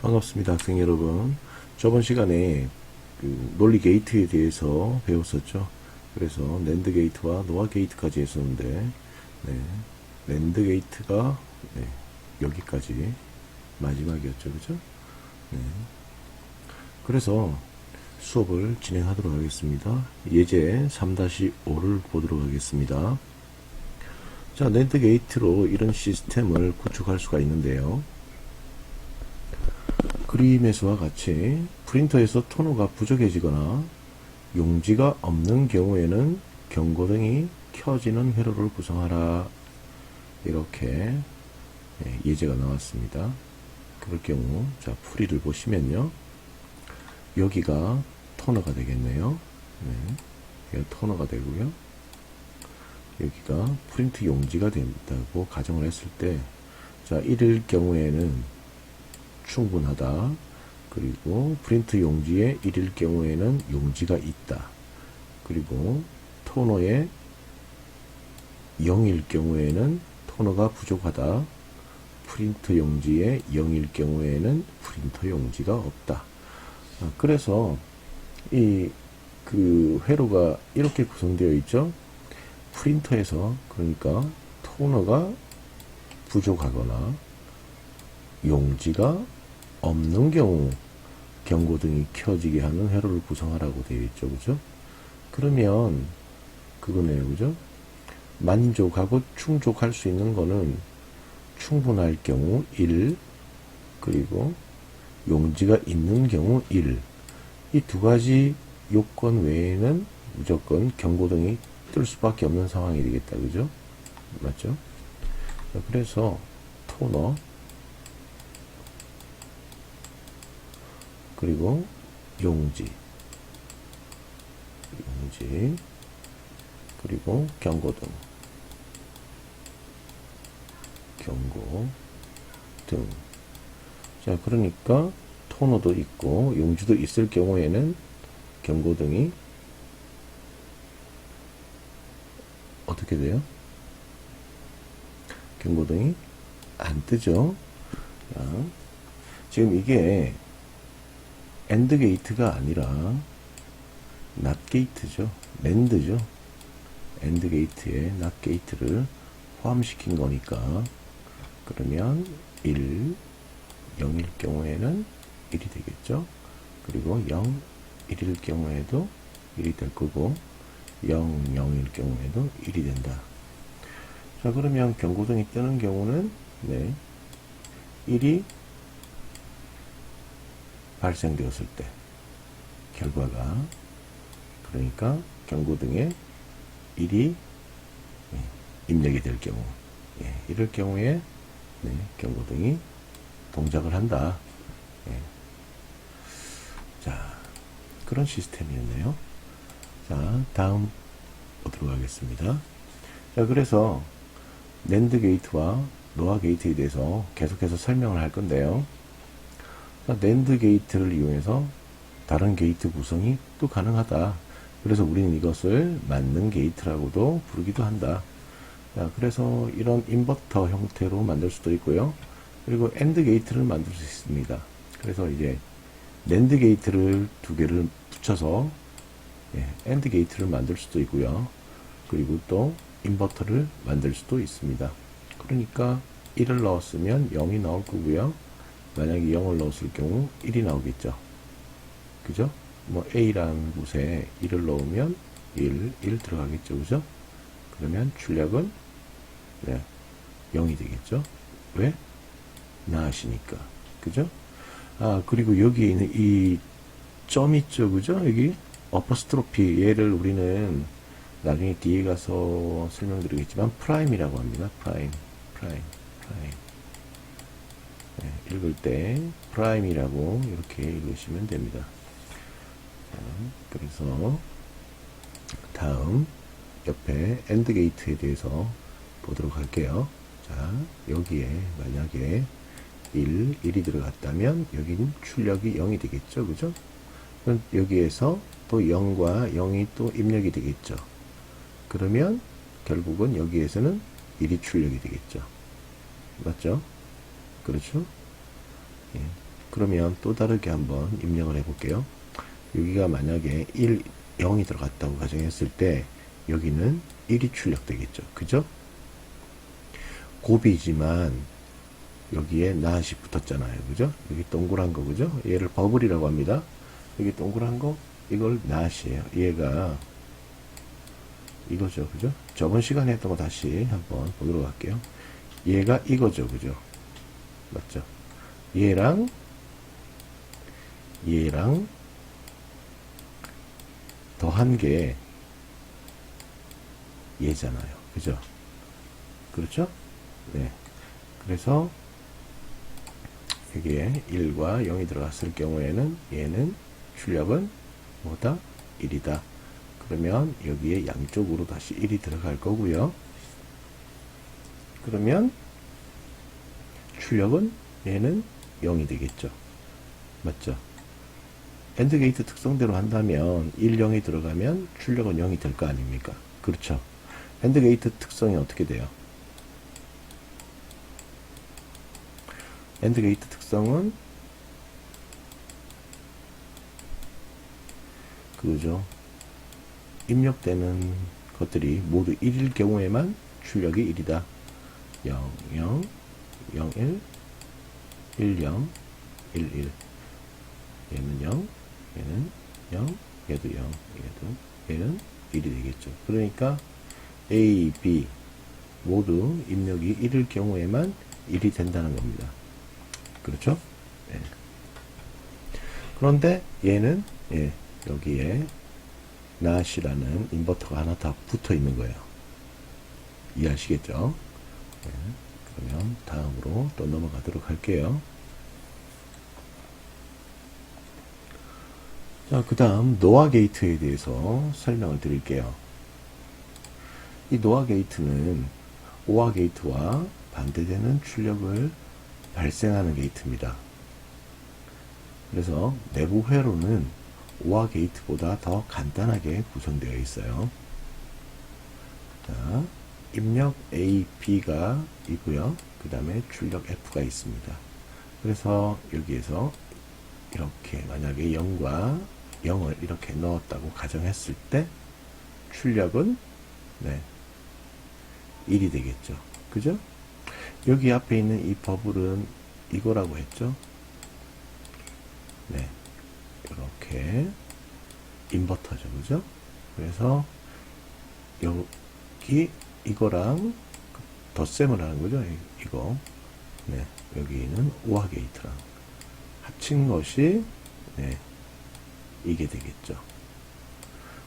반갑습니다, 학생 여러분. 저번 시간에 논리 게이트에 대해서 배웠었죠. 그래서 낸드 게이트와 노아 게이트까지 했었는데, 네, 낸드 게이트가 여기까지 마지막이었죠, 그죠? 네. 그래서 수업을 진행하도록 하겠습니다. 예제 3-5를 보도록 하겠습니다. 자, 낸드 게이트로 이런 시스템을 구축할 수가 있는데요. 그림에서와 같이 프린터에서 토너가 부족해지거나 용지가 없는 경우에는 경고등이 켜지는 회로를 구성하라. 이렇게 예제가 나왔습니다. 그럴 경우 자 풀이를 보시면요. 여기가 토너가 되겠네요. 여기가 토너가 되고요. 여기가 프린트 용지가 된다고 가정을 했을 때 자 이럴 경우에는 충분하다. 그리고 프린트 용지에 1일 경우에는 용지가 있다. 그리고 토너에 0일 경우에는 토너가 부족하다. 프린트 용지에 0일 경우에는 프린터 용지가 없다. 그래서 그 회로가 이렇게 구성되어 있죠. 프린터에서 그러니까 토너가 부족하거나 용지가 없는 경우 경고등이 켜지게 하는 회로를 구성하라고 되어 있죠. 그죠? 그러면 그거네요. 그죠? 만족하고 충족할 수 있는 거는 충분할 경우 1, 그리고 용지가 있는 경우 1. 이 두 가지 요건 외에는 무조건 경고등이 뜰 수밖에 없는 상황이 되겠다. 그죠? 맞죠? 그래서 토너 그리고 용지 그리고 경고등 자 그러니까 토너도 있고 용지도 있을 경우에는 경고등이 어떻게 돼요? 경고등이 안 뜨죠. 자, 지금 이게 엔드 게이트가 아니라 낫 게이트죠. 낸드죠. 엔드 게이트에 낫 게이트를 포함시킨 거니까 그러면 1, 0일 경우에는 1이 되겠죠. 그리고 0, 1일 경우에도 1이 될 거고 0, 0일 경우에도 1이 된다. 자 그러면 경고등이 뜨는 경우는 1이 발생되었을 때 결과가 그러니까 경고등에 1이 입력이 될 경우 이럴 경우에 경고등이 동작을 한다. 자 그런 시스템이었네요. 자 다음 보도록 하겠습니다. 자 그래서 낸드 게이트와 노아 게이트에 대해서 계속해서 설명을 할 건데요. 낸드 게이트를 이용해서 다른 게이트 구성이 또 가능하다. 그래서 우리는 이것을 만능 게이트라고도 부르기도 한다. 자, 그래서 이런 인버터 형태로 만들 수도 있고요. 그리고 엔드 게이트를 만들 수 있습니다. 그래서 이제 낸드 게이트를 두 개를 붙여서 엔드 게이트를 만들 수도 있고요. 그리고 또 인버터를 만들 수도 있습니다. 그러니까 1을 넣었으면 0이 나올 거고요. 만약에 0을 넣었을 경우 1이 나오겠죠. 그죠? 뭐 A라는 곳에 1을 넣으면 1 들어가겠죠. 그죠? 그러면 출력은 0이 되겠죠. 왜? 나시니까. 그죠? 아, 그리고 여기 있는 이 점 있죠. 그죠? 여기 어퍼스트로피 얘를 우리는 나중에 뒤에 가서 설명드리겠지만 프라임이라고 합니다. 프라임. 읽을 때 프라임이라고 이렇게 읽으시면 됩니다. 자, 그래서 다음 옆에 엔드 게이트에 대해서 보도록 할게요. 자 여기에 만약에 1이 들어갔다면 여기는 출력이 0이 되겠죠. 그죠? 그럼 여기에서 또 0과 0이 또 입력이 되겠죠. 그러면 결국은 여기에서는 1이 출력이 되겠죠. 맞죠? 그렇죠? 예. 그러면 또 다르게 한번 입력을 해 볼게요. 여기가 만약에 1, 0이 들어갔다고 가정했을 때 여기는 1이 출력되겠죠. 그죠? 곱이지만 여기에 낫이 붙었잖아요. 그죠? 여기 동그란 거, 그죠? 얘를 버블이라고 합니다. 여기 동그란 거, 이걸 낫이에요. 얘가 이거죠. 그죠? 저번 시간에 했던 거 다시 한번 보도록 할게요. 얘가 이거죠. 그죠? 맞죠? 얘랑 더한 게 얘잖아요. 그죠? 그렇죠? 네. 그래서 여기에 1과 0이 들어갔을 경우에는 얘는 출력은 뭐다? 1이다. 그러면 여기에 양쪽으로 다시 1이 들어갈 거고요. 그러면 출력은 얘는 0이 되겠죠. 맞죠? 엔드 게이트 특성대로 한다면 1, 0이 들어가면 출력은 0이 될 거 아닙니까? 그렇죠. 엔드 게이트 특성이 어떻게 돼요? 엔드 게이트 특성은 그거죠. 입력되는 것들이 모두 1일 경우에만 출력이 1이다. 0, 0, 0, 1, 1, 0, 1, 1. 얘는 0, 얘는 0, 얘도 0, 얘는 1이 되겠죠. 그러니까 A, B 모두 입력이 1일 경우에만 1이 된다는 겁니다. 그렇죠? 네. 그런데 얘는 여기에 낫이라는 인버터가 하나 더 붙어 있는 거예요. 이해하시겠죠? 네. 그러면 다음으로 또 넘어가도록 할게요. 자, 그 다음 노아 게이트에 대해서 설명을 드릴게요. 이 노아 게이트는 오아 게이트와 반대되는 출력을 발생하는 게이트입니다. 그래서 내부 회로는 오아 게이트보다 더 간단하게 구성되어 있어요. 자, 입력 A, B가 있고요. 그 다음에 출력 F가 있습니다. 그래서 여기에서 이렇게 만약에 0과 0을 이렇게 넣었다고 가정했을 때 출력은 1이 되겠죠. 그죠? 여기 앞에 있는 이 버블은 이거라고 했죠. 네. 이렇게 인버터죠. 그죠? 그래서 여기 이거랑 덧셈을 하는 거죠. 이거. 네. 여기는 오아 게이트랑 합친 것이 이게 되겠죠.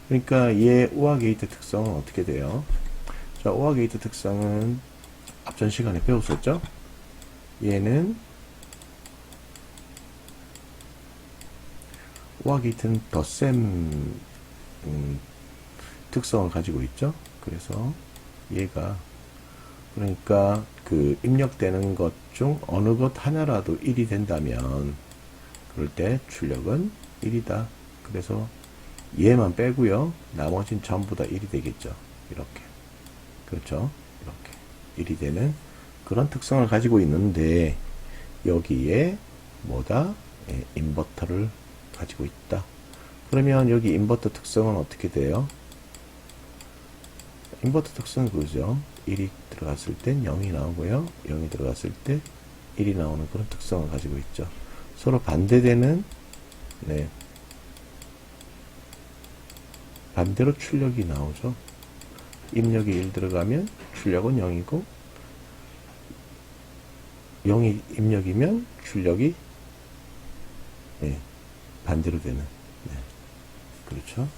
그러니까 얘 오아 게이트 특성은 어떻게 돼요? 자, 오아 게이트 특성은 앞전 시간에 배웠었죠? 얘는 오아 게이트는 덧셈 특성을 가지고 있죠. 그래서 얘가 그러니까 그 입력되는 것 중 어느 것 하나라도 1이 된다면 그럴 때 출력은 1이다. 그래서 얘만 빼고요. 나머진 전부 다 1이 되겠죠. 이렇게. 그렇죠. 이렇게 1이 되는 그런 특성을 가지고 있는데 여기에 뭐다? 인버터를 가지고 있다. 그러면 여기 인버터 특성은 어떻게 돼요? 인버터 특성은 그거죠. 1이 들어갔을 땐 0이 나오고요. 0이 들어갔을 때 1이 나오는 그런 특성을 가지고 있죠. 서로 반대되는 반대로 출력이 나오죠. 입력이 1 들어가면 출력은 0이고 0이 입력이면 출력이 반대로 되는 그렇죠.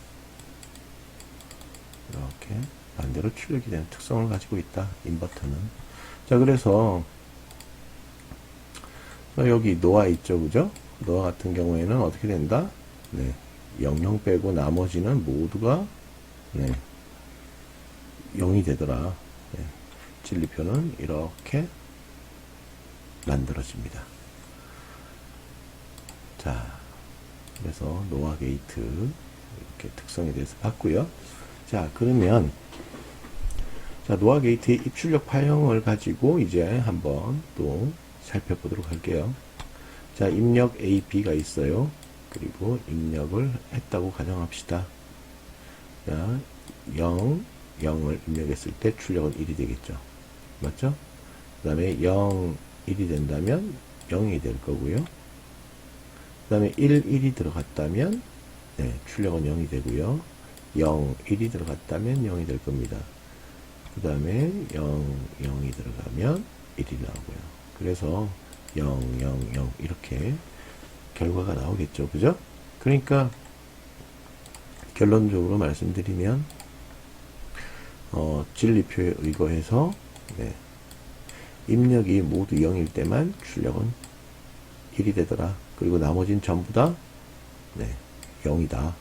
이렇게 반대로 출력이 되는 특성을 가지고 있다. 인버터는. 자, 그래서 여기 노아 있죠. 그죠? 노아 같은 경우에는 어떻게 된다? 00 빼고 나머지는 모두가 0이 되더라. 진리표는 이렇게 만들어집니다. 자, 그래서 노아 게이트 이렇게 특성에 대해서 봤고요. 자, 그러면 노아 게이트의 입출력 파형을 가지고 이제 한번 또 살펴보도록 할게요. 자, 입력 A, B가 있어요. 그리고 입력을 했다고 가정합시다. 자, 0을 입력했을 때 출력은 1이 되겠죠. 맞죠? 그 다음에 0, 1이 된다면 0이 될 거고요. 그 다음에 1이 들어갔다면 네, 출력은 0이 되고요. 0, 1이 들어갔다면 0이 될 겁니다. 그 다음에 0, 0이 들어가면 1이 나오고요. 그래서 0, 0, 0 이렇게 결과가 나오겠죠. 그죠? 그러니까 결론적으로 말씀드리면 진리표에 의거해서 네, 입력이 모두 0일 때만 출력은 1이 되더라. 그리고 나머지는 전부 다 네, 0이다.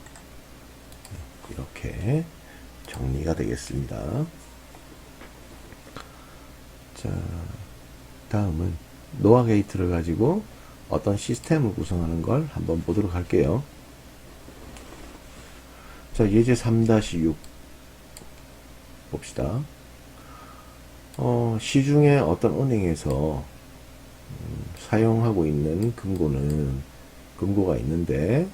이렇게 정리가 되겠습니다. 자, 다음은 노아 게이트를 가지고 어떤 시스템을 구성하는 걸 한번 보도록 할게요. 자, 예제 3-6 봅시다. 시중에 어떤 은행에서 사용하고 있는 금고가 있는데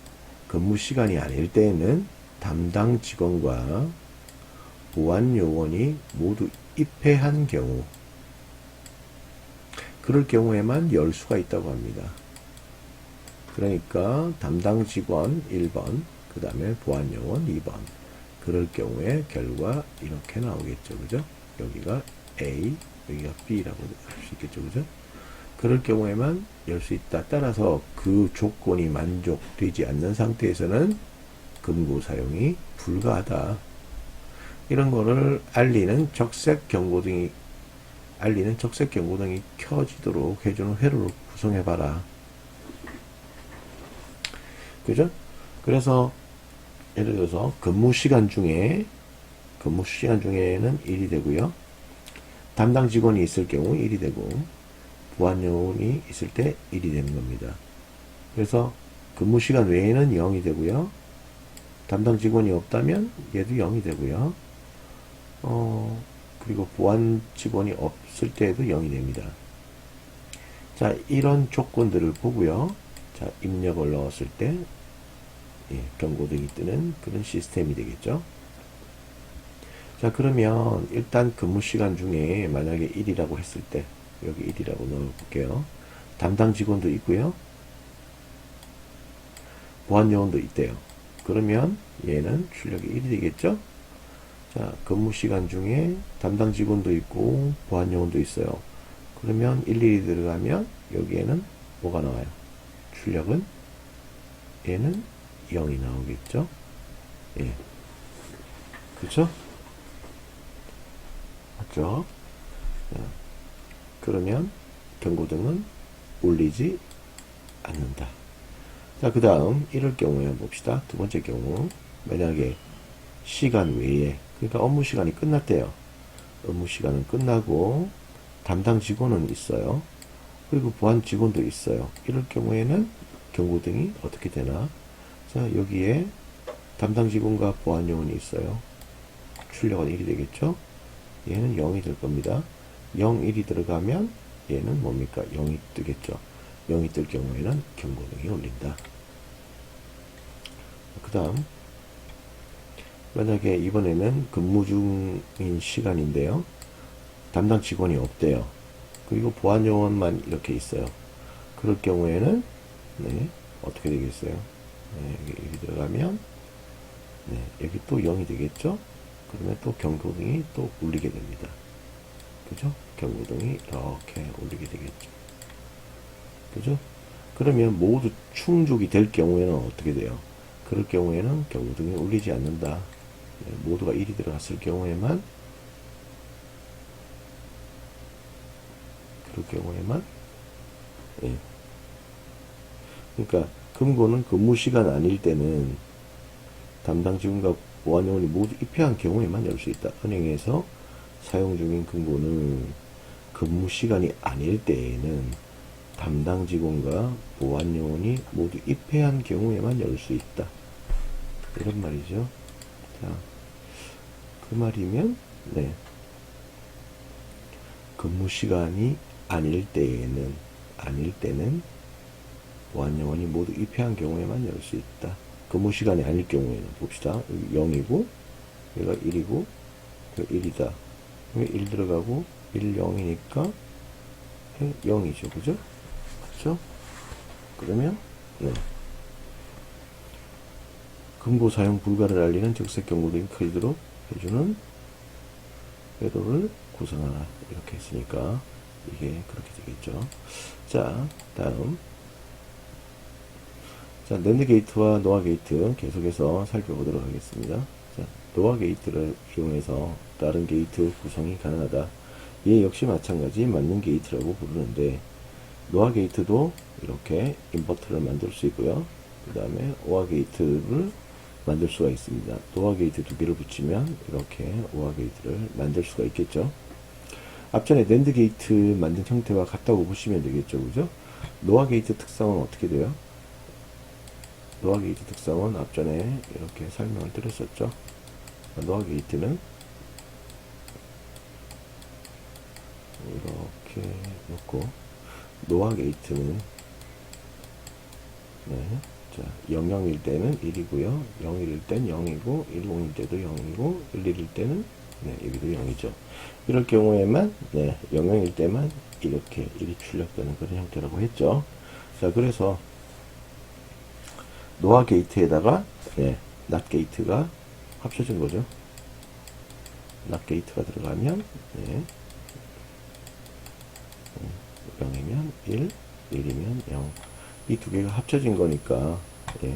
근무 시간이 아닐 때에는 담당 직원과 보안 요원이 모두 입회한 경우, 그럴 경우에만 열 수가 있다고 합니다. 그러니까 담당 직원 1번, 그 다음에 보안 요원 2번. 그럴 경우에 결과 이렇게 나오겠죠. 그죠? 여기가 A, 여기가 B라고 할 수 있겠죠. 그죠? 그럴 경우에만 열 수 있다. 따라서 그 조건이 만족되지 않는 상태에서는 금고 사용이 불가하다. 이런 거를 알리는 적색 경고등이 켜지도록 해주는 회로를 구성해봐라. 그죠? 그래서 예를 들어서 근무 시간 중에는 1이 되고요. 담당 직원이 있을 경우 1이 되고 보안 요원이 있을 때 1이 되는 겁니다. 그래서 근무 시간 외에는 0이 되고요. 담당 직원이 없다면 얘도 0이 되고요. 그리고 보안 직원이 없을 때에도 0이 됩니다. 자, 이런 조건들을 보고요. 자, 입력을 넣었을 때 경고등이 뜨는 그런 시스템이 되겠죠. 자, 그러면 일단 근무 시간 중에 만약에 1이라고 했을 때 여기 1이라고 넣어볼게요. 담당 직원도 있고요. 보안 요원도 있대요. 그러면 얘는 출력이 1이 되겠죠. 자, 근무 시간 중에 담당 직원도 있고 보안 요원도 있어요. 그러면 11이 들어가면 여기에는 뭐가 나와요? 출력은 얘는 0이 나오겠죠. 예. 그렇죠? 맞죠? 자, 그러면 경고등은 울리지 않는다. 자, 그 다음 이럴 경우에 봅시다. 두 번째 경우 만약에 시간 외에, 그러니까 업무 시간이 끝났대요. 업무 시간은 끝나고 담당 직원은 있어요. 그리고 보안 직원도 있어요. 이럴 경우에는 경고등이 어떻게 되나? 자, 여기에 담당 직원과 보안 요원이 있어요. 출력은 1이 되겠죠? 얘는 0이 될 겁니다. 0, 1이 들어가면 얘는 뭡니까? 0이 뜨겠죠. 0이 뜰 경우에는 경고등이 울린다. 그 다음 만약에 이번에는 근무 중인 시간인데요. 담당 직원이 없대요. 그리고 보안 요원만 이렇게 있어요. 그럴 경우에는 네, 어떻게 되겠어요? 네, 여기 들어가면 네, 여기 또 0이 되겠죠? 그러면 또 경고등이 또 울리게 됩니다. 그죠? 경고등이 이렇게 울리게 되겠죠. 그죠? 그러면 모두 충족이 될 경우에는 어떻게 돼요? 그럴 경우에는 경고등이 울리지 않는다. 네, 모두가 1이 들어갔을 경우에만, 그럴 경우에만, 예. 그러니까 금고는 근무 시간 아닐 때는 담당 직원과 보안 요원이 모두 입회한 경우에만 열 수 있다. 은행에서 사용 중인 금고는 근무 시간이 아닐 때에는 담당 직원과 보안 요원이 모두 입회한 경우에만 열 수 있다. 이런 말이죠. 자, 그 말이면 네, 근무 시간이 아닐 때는 보안요원이 모두 입회한 경우에만 열 수 있다. 근무 시간이 아닐 경우에는 봅시다. 여기 0이고 얘가 1이고 1이다. 1 들어가고 1, 0이니까 0이죠. 그죠? 그죠? 그러면 네. 금고 사용 불가를 알리는 적색 경고 등이 커지도록 해주는 회로를 구성하라. 이렇게 했으니까 이게 그렇게 되겠죠. 자, 다음. 자, 낸드 게이트와 노아 게이트 계속해서 살펴보도록 하겠습니다. 자, 노아 게이트를 이용해서 다른 게이트 구성이 가능하다. 얘 역시 마찬가지 맞는 게이트라고 부르는데, 노아 게이트도 이렇게 인버터를 만들 수 있고요. 그 다음에 오아 게이트를 만들 수가 있습니다. 노아 게이트 두 개를 붙이면 이렇게 오아 게이트를 만들 수가 있겠죠. 앞전에 낸드 게이트 만든 형태와 같다고 보시면 되겠죠. 그죠? 노아 게이트 특성은 어떻게 돼요? 노아 게이트 특성은 앞전에 이렇게 설명을 드렸었죠. 노아 게이트는 이렇게 놓고, 노아 게이트는 네, 자, 00일 때는 1이고요. 01일 땐 0이고, 10일 때도 0이고, 11일 때는 네, 여기도 0이죠. 이럴 경우에만 네, 00일 때만 이렇게 1이 출력되는 그런 형태라고 했죠. 자, 그래서 노아 게이트에다가 네, 낫 게이트가 합쳐진 거죠. 낫 게이트가 들어가면 네, 0이면 1, 1이면 0. 이 두 개가 합쳐진 거니까 예,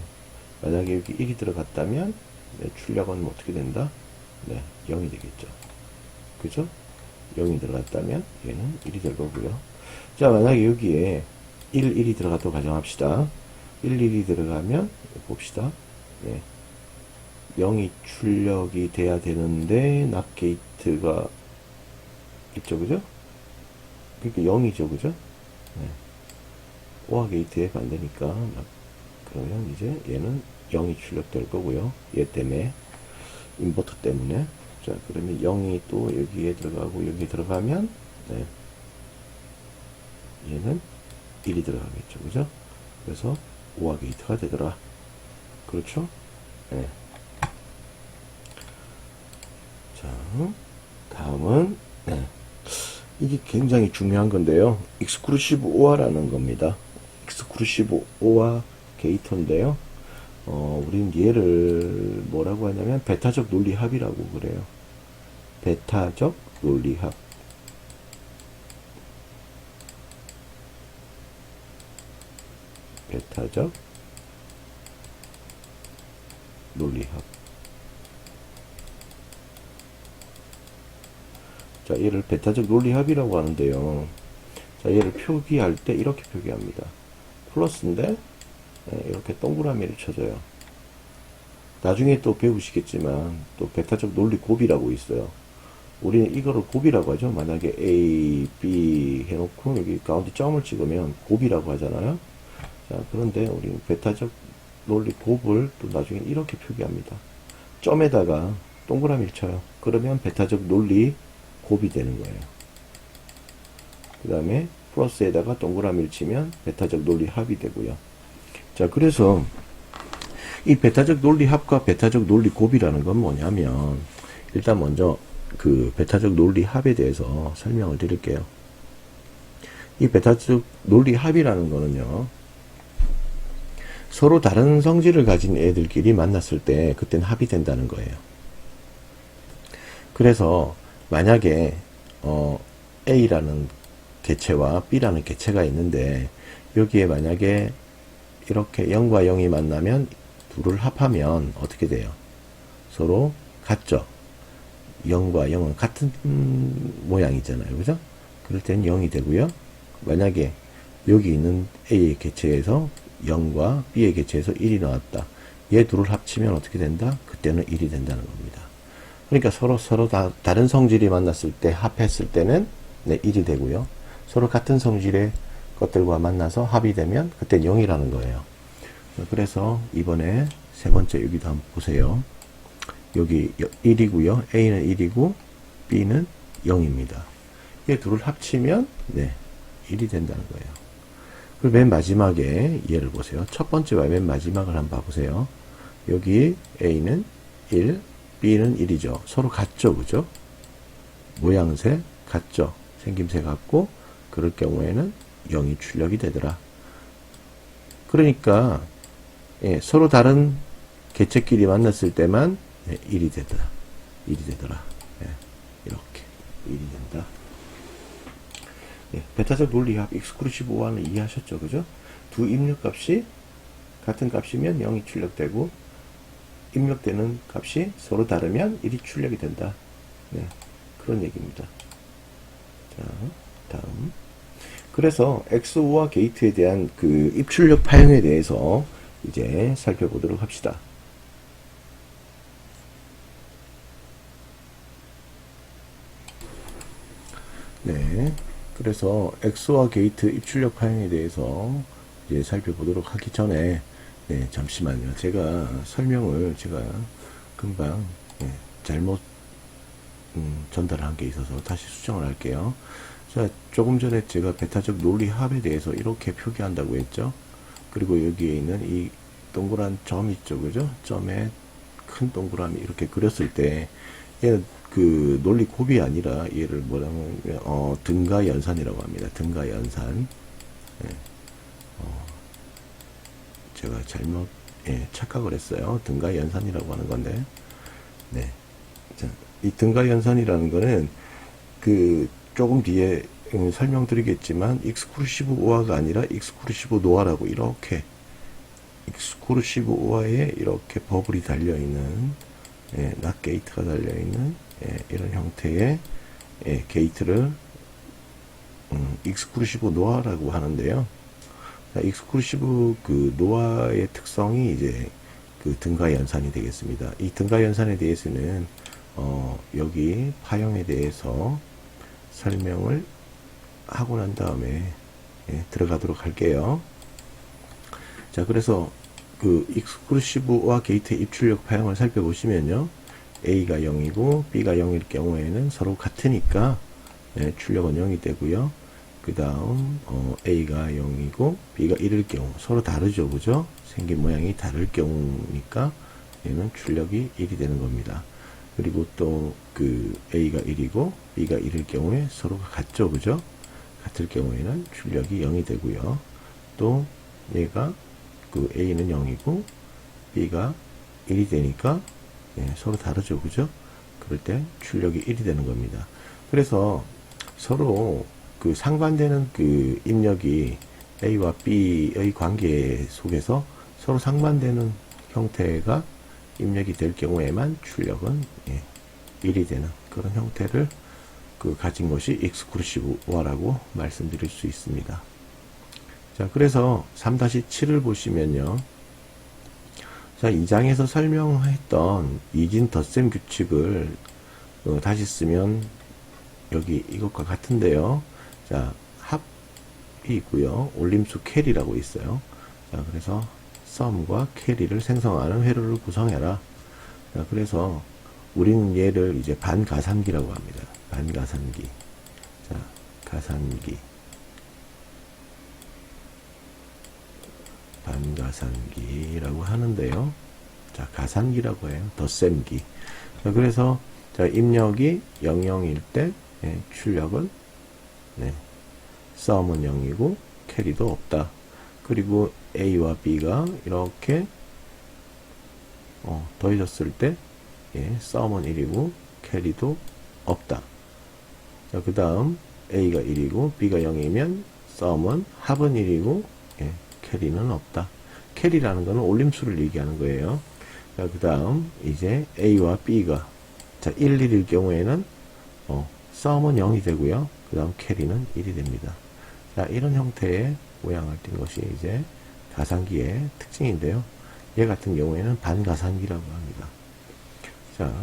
만약에 여기 1이 들어갔다면 네, 출력은 어떻게 된다? 네, 0이 되겠죠. 그죠? 0이 들어갔다면 얘는 1이 될 거고요. 자, 만약에 여기에 1, 1이 들어갔다고 가정합시다. 1, 1이 들어가면 봅시다. 네, 0이 출력이 돼야 되는데 낫 게이트가 있죠. 그죠? 그러니까 0이죠. 그죠? 네. 오아 게이트에 반대니까 그러면 이제 얘는 0이 출력될 거고요. 얘 때문에 인버터 때문에. 자, 그러면 0이 또 여기에 들어가고 여기에 들어가면 네, 얘는 1이 들어가겠죠. 그죠? 그래서 오아 게이트가 되더라. 그렇죠? 네. 자, 다음은 네. 이게 굉장히 중요한 건데요. 익스크루시브 오아라는 겁니다. 익스크루시브 오아 게이터인데요. 우린 얘를 뭐라고 하냐면 베타적 논리 합이라고 그래요. 베타적 논리 합. 베타적 논리 합. 자, 얘를 베타적 논리 합이라고 하는데요. 자, 얘를 표기할 때 이렇게 표기합니다. 플러스인데 네, 이렇게 동그라미를 쳐줘요. 나중에 또 배우시겠지만 또 베타적 논리 곱이라고 있어요. 우리는 이거를 곱이라고 하죠. 만약에 A, B 해놓고 여기 가운데 점을 찍으면 곱이라고 하잖아요. 자, 그런데 우리는 베타적 논리 곱을 또 나중에 이렇게 표기합니다. 점에다가 동그라미를 쳐요. 그러면 베타적 논리 곱이 되는 거예요. 그 다음에 플러스에다가 동그라미를 치면 베타적 논리 합이 되고요. 자, 그래서 이 베타적 논리 합과 베타적 논리 곱이라는 건 뭐냐면, 일단 먼저 그 베타적 논리 합에 대해서 설명을 드릴게요. 이 베타적 논리 합이라는 거는요, 서로 다른 성질을 가진 애들끼리 만났을 때 그때는 합이 된다는 거예요. 그래서 만약에 A라는 개체와 B라는 개체가 있는데 여기에 만약에 이렇게 0과 0이 만나면 둘을 합하면 어떻게 돼요? 서로 같죠? 0과 0은 같은 모양이잖아요. 그죠? 그럴 때는 0이 되고요. 만약에 여기 있는 A의 개체에서 0과 B의 개체에서 1이 나왔다. 얘 둘을 합치면 어떻게 된다? 그때는 1이 된다는 겁니다. 그러니까 서로 다른 성질이 만났을 때 합했을 때는 네, 1이 되고요. 서로 같은 성질의 것들과 만나서 합이 되면 그때 0이라는 거예요. 그래서 이번에 세 번째 여기도 한번 보세요. 여기 1이고요. A는 1이고 B는 0입니다. 얘 둘을 합치면 네, 1이 된다는 거예요. 그리고 맨 마지막에 얘를 보세요. 첫 번째와 맨 마지막을 한번 봐보세요. 여기 A는 1, B는 1이죠. 서로 같죠, 그죠? 모양새 같죠. 생김새 같고, 그럴 경우에는 0이 출력이 되더라. 그러니까 예, 서로 다른 개체끼리 만났을 때만 1이 되더라. 1이 되더라. 예, 이렇게 1이 된다. 예, 베타적 논리합 익스크루시브 오화는 이해하셨죠, 그죠? 두 입력값이 같은 값이면 0이 출력되고 입력되는 값이 서로 다르면 1이 출력이 된다. 네, 그런 얘기입니다. 자, 다음. 그래서 XOR 게이트에 대한 그 입출력 파형에 대해서 이제 살펴보도록 합시다. 네. 그래서 XOR 게이트 입출력 파형에 대해서 이제 살펴보도록 하기 전에 네, 잠시만요. 제가 설명을 금방 잘못 전달한 게 있어서 다시 수정을 할게요. 자, 조금 전에 제가 베타적 논리합에 대해서 이렇게 표기한다고 했죠. 그리고 여기에 있는 이 동그란 점 있죠, 그죠? 점에 큰 동그라미 이렇게 그렸을 때 얘는 그 논리 곱이 아니라 얘를 뭐라면 등가 연산이라고 합니다. 등가 연산. 예. 제가 잘못 착각을 했어요. 등가 연산이라고 하는 건데, 네. 자, 이 등가 연산이라는 거는 그 조금 뒤에 설명드리겠지만 익스크루시브 오화가 아니라 익스크루시브 노화라고 이렇게 익스크루시브 오화에 이렇게 버블이 달려있는 낫 게이트가 달려있는 이런 형태의 게이트를 익스크루시브 노화라고 하는데요. 익스크루시브 그 노화의 특성이 이제 그 등가 연산이 되겠습니다. 이 등가 연산에 대해서는 여기 파형에 대해서 설명을 하고 난 다음에 들어가도록 할게요. 자, 그래서 그 익스크루시브와 게이트의 입출력 파형을 살펴보시면요. A가 0이고 B가 0일 경우에는 서로 같으니까 출력은 0이 되고요. 그 다음 A가 0이고 B가 1일 경우 서로 다르죠, 그죠? 생긴 모양이 다를 경우니까 얘는 출력이 1이 되는 겁니다. 그리고 또 그 A가 1이고 B가 1일 경우에 서로가 같죠, 그죠? 같을 경우에는 출력이 0이 되고요. 또 얘가 그 A는 0이고 B가 1이 되니까 서로 다르죠, 그죠? 그럴 때 출력이 1이 되는 겁니다. 그래서 서로 그 상반되는 그 입력이 A와 B의 관계 속에서 서로 상반되는 형태가 입력이 될 경우에만 출력은 1이 되는 그런 형태를 그 가진 것이 익스크루시브화라고 말씀드릴 수 있습니다. 자, 그래서 3-7을 보시면요. 자, 2장에서 설명했던 이진 덧셈 규칙을 다시 쓰면 여기 이것과 같은데요. 자, 합이 있고요. 올림수 캐리라고 있어요. 자, 그래서 썸과 캐리를 생성하는 회로를 구성해라. 자, 그래서 우리는 얘를 이제 반가산기라고 합니다. 반가산기. 자, 가산기. 반가산기라고 하는데요. 자, 가산기라고 해요. 덧셈기. 자, 그래서 자, 입력이 00일 때 출력은 썸은 0이고 캐리도 없다. 그리고 A와 B가 이렇게 더해졌을 때 썸은 1이고 캐리도 없다. 자, 그 다음 A가 1이고 B가 0이면 썸은 합은 1이고 캐리는 없다. 캐리라는 것은 올림수를 얘기하는 거예요. 자, 그 다음 이제 A와 B가 자, 1, 1일 경우에는 썸은 0이 되고요. 그 다음 캐리는 1이 됩니다. 자, 이런 형태의 모양을 띈 것이 이제 가산기의 특징인데요. 얘 같은 경우에는 반가산기라고 합니다. 자,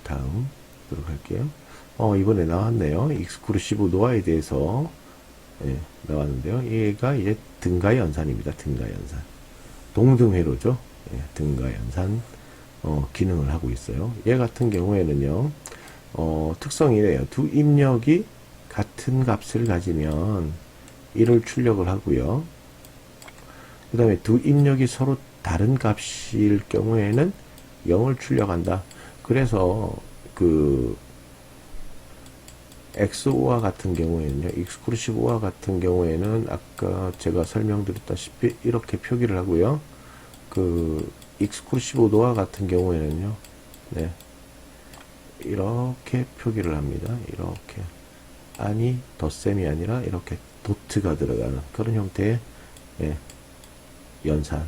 다음 보도록 할게요. 이번에 나왔네요. 익스크루시브 노화에 대해서 나왔는데요. 얘가 이제 등가 연산입니다. 등가 연산. 동등회로죠. 등가 연산 기능을 하고 있어요. 얘 같은 경우에는요. 특성이래요. 두 입력이 같은 값을 가지면 1을 출력을 하고요. 그 다음에 두 입력이 서로 다른 값일 경우에는 0을 출력한다. 그래서 그 XO와 같은 경우에는요, exclusive OR 같은 경우에는 아까 제가 설명드렸다시피 이렇게 표기를 하고요. 그 exclusive NOR 같은 경우에는요, 네, 이렇게 표기를 합니다. 이렇게 아니 덧셈이 아니라 이렇게 도트가 들어가는 그런 형태의 연산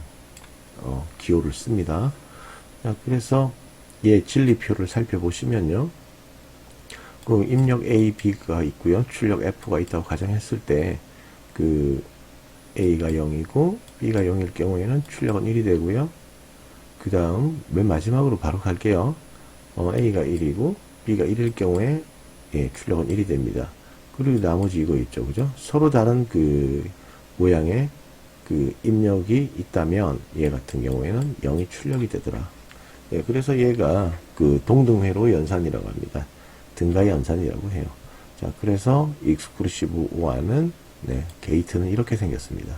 기호를 씁니다. 자, 그래서 진리표를 살펴보시면요, 그 입력 A, B가 있고요, 출력 F가 있다고 가정했을 때 그 A가 0이고 B가 0일 경우에는 출력은 1이 되고요. 그 다음 맨 마지막으로 바로 갈게요. A가 1이고 B가 1일 경우에 출력은 1이 됩니다. 그리고 나머지 이거 있죠, 그죠? 서로 다른 그 모양의 그 입력이 있다면 얘 같은 경우에는 0이 출력이 되더라. 그래서 얘가 그 동등회로 연산이라고 합니다. 등가 연산이라고 해요. 자, 그래서 exclusive OR는 게이트는 이렇게 생겼습니다.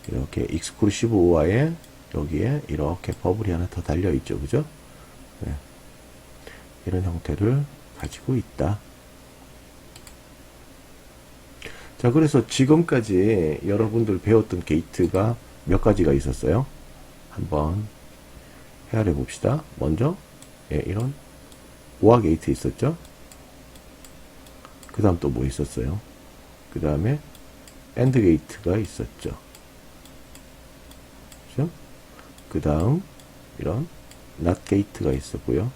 이렇게 exclusive OR에 여기에 이렇게 버블이 하나 더 달려 있죠, 그죠? 이런 형태를 가지고 있다. 자, 그래서 지금까지 여러분들 배웠던 게이트가 몇 가지가 있었어요? 한번 헤아려 봅시다. 먼저 이런 OR 게이트 있었죠? 그 다음 또 뭐 있었어요? 그 다음에 AND 게이트가 있었죠. 그죠? 그 다음 이런 NOT 게이트가 있었고요.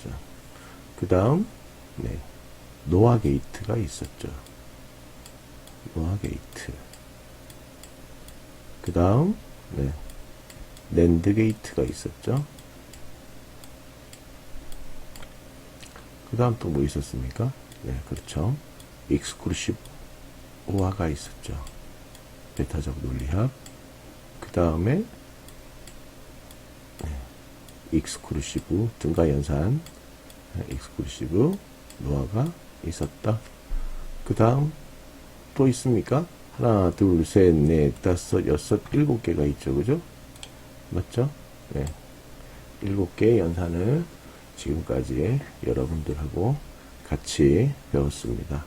자, 그 다음 NOR 게이트가 있었죠. NOR 게이트. 그 다음 NAND 게이트가 있었죠. 그 다음 또 뭐 있었습니까? 그렇죠. exclusive OR가 있었죠. 베타적 논리합. 그 다음에 exclusive 등가 연산, exclusive NOR가 있었다. 그 다음 또 있습니까? 하나, 둘, 셋, 넷, 다섯, 여섯, 일곱 개가 있죠, 그죠? 맞죠? 7개의 연산을 지금까지 여러분들하고 같이 배웠습니다.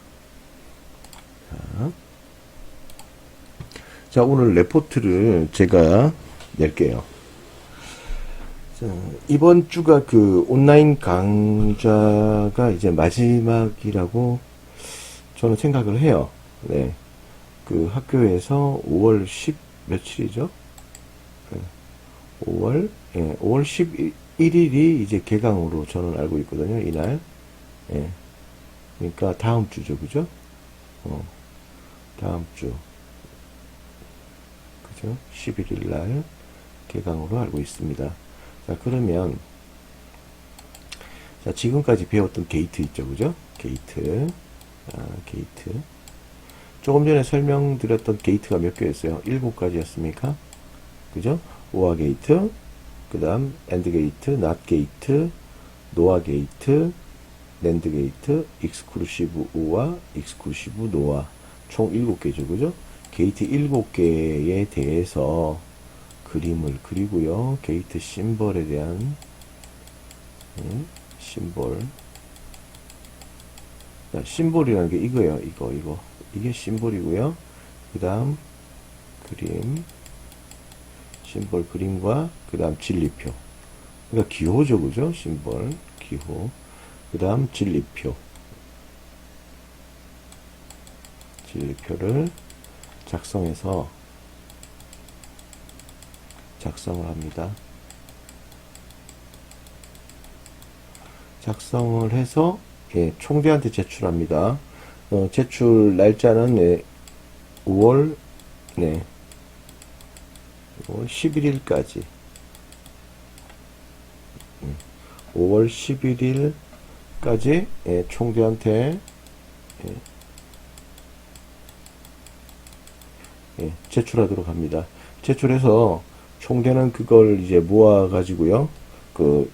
자, 오늘 레포트를 제가 낼게요. 자, 이번 주가 그 온라인 강좌가 이제 마지막이라고 저는 생각을 해요. 그 학교에서 5월 10 며칠이죠? 5월 11일이 이제 개강으로 저는 알고 있거든요. 이날. 그러니까 다음 주죠, 그죠? 다음 주. 그죠? 11일 날 개강으로 알고 있습니다. 자, 그러면 자, 지금까지 배웠던 게이트 있죠, 그죠? 게이트. 게이트. 조금 전에 설명드렸던 게이트가 몇 개였어요? 7가지였습니까? 그죠? OR 게이트, 그 다음 AND 게이트, NOT 게이트, NOR 게이트, NAND 게이트, exclusive OR, exclusive NOR. 총 7개죠, 그죠? 게이트 7개에 대해서 그림을 그리고요. 게이트 심벌에 대한 심벌. 자, 심벌이라는 게 이거예요. 이거. 이게 심벌이고요. 그 다음 그림, 심벌 그림과 그 다음 진리표. 그러니까 기호죠, 그죠? 심벌, 기호. 그 다음 진리표. 진리표를 작성해서 작성을 합니다. 작성을 해서 총대한테 제출합니다. 제출 날짜는 5월 11일까지 5월 11일까지 총대한테 제출하도록 합니다. 제출해서 총대는 그걸 이제 모아 가지고요. 그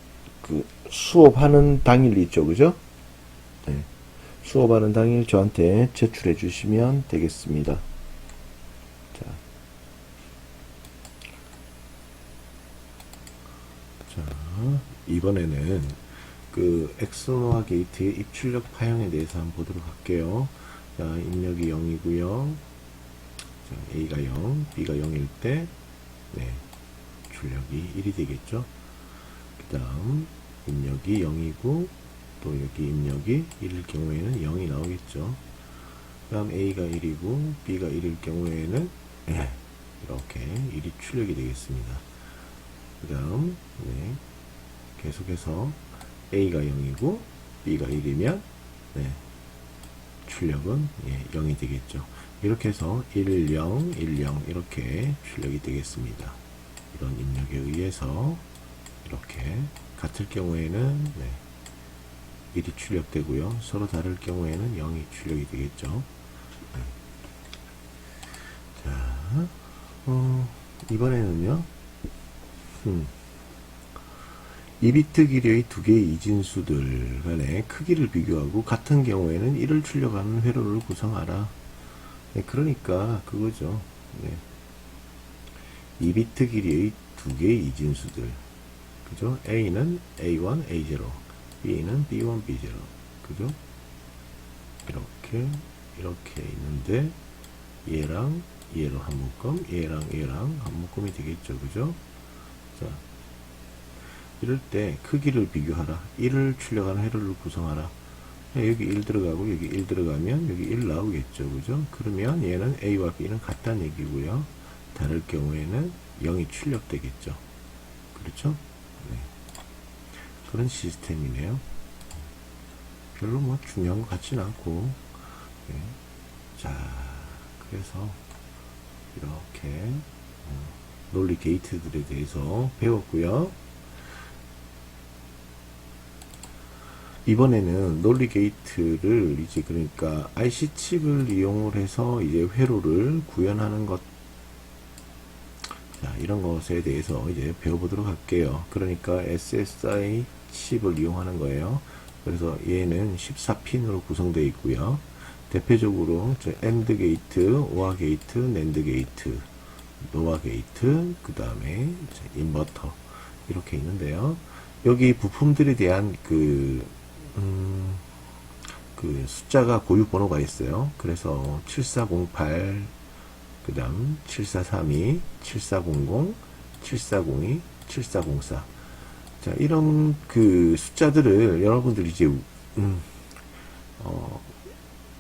수업하는 당일 있죠, 그죠? 수업하는 당일 저한테 제출해 주시면 되겠습니다. 이번에는 그 엑소노아 게이트의 입출력 파형에 대해서 한번 보도록 할게요. 자, 입력이 0이고요. 자, A가 0, B가 0일 때, 네, 출력이 1이 되겠죠. 그 다음, 입력이 0이고, 또 여기 입력이 1일 경우에는 0이 나오겠죠. 그 다음 A가 1이고, B가 1일 경우에는, 네, 이렇게 1이 출력이 되겠습니다. 그 다음, 네, 계속해서 A가 0이고 B가 1이면 네, 출력은 0이 되겠죠. 이렇게 해서 1, 0, 1, 0 이렇게 출력이 되겠습니다. 이런 입력에 의해서 이렇게 같을 경우에는 네, 1이 출력되고요. 서로 다를 경우에는 0이 출력이 되겠죠. 네. 자, 이번에는요. 2비트 길이의 두 개의 이진수들 간의 크기를 비교하고 같은 경우에는 1을 출력하는 회로를 구성하라. 네, 그러니까 그거죠. 네. 2비트 길이의 두 개의 이진수들. 그죠? A는 A1, A0, B는 B1, B0. 그죠? 이렇게 있는데 얘랑 얘로 한 묶음, 얘랑 한 묶음이 되겠죠. 그죠? 자, 이럴 때 크기를 비교하라. 1을 출력하는 회로를 구성하라. 여기 1 들어가고 여기 1 들어가면 여기 1 나오겠죠. 그죠? 그러면 얘는 A와 B는 같다는 얘기고요. 다를 경우에는 0이 출력되겠죠. 그렇죠? 네. 그런 시스템이네요. 별로 뭐 중요한 것 같지는 않고. 네. 자, 그래서 이렇게 논리 게이트들에 대해서 배웠고요. 이번에는 논리 게이트를 이제 그러니까 IC 칩을 이용을 해서 이제 회로를 구현하는 것, 자, 이런 것에 대해서 이제 배워보도록 할게요. 그러니까 SSI 칩을 이용하는 거예요. 그래서 얘는 14핀으로 구성되어 있고요. 대표적으로 AND 게이트, OR 게이트, NAND 게이트, 노아 게이트, 그 다음에 인버터 이렇게 있는데요. 여기 부품들에 대한 그 숫자가 고유 번호가 있어요. 그래서 7408, 그 다음 7432, 7400, 7402, 7404. 자, 이런 그 숫자들을 여러분들이 이제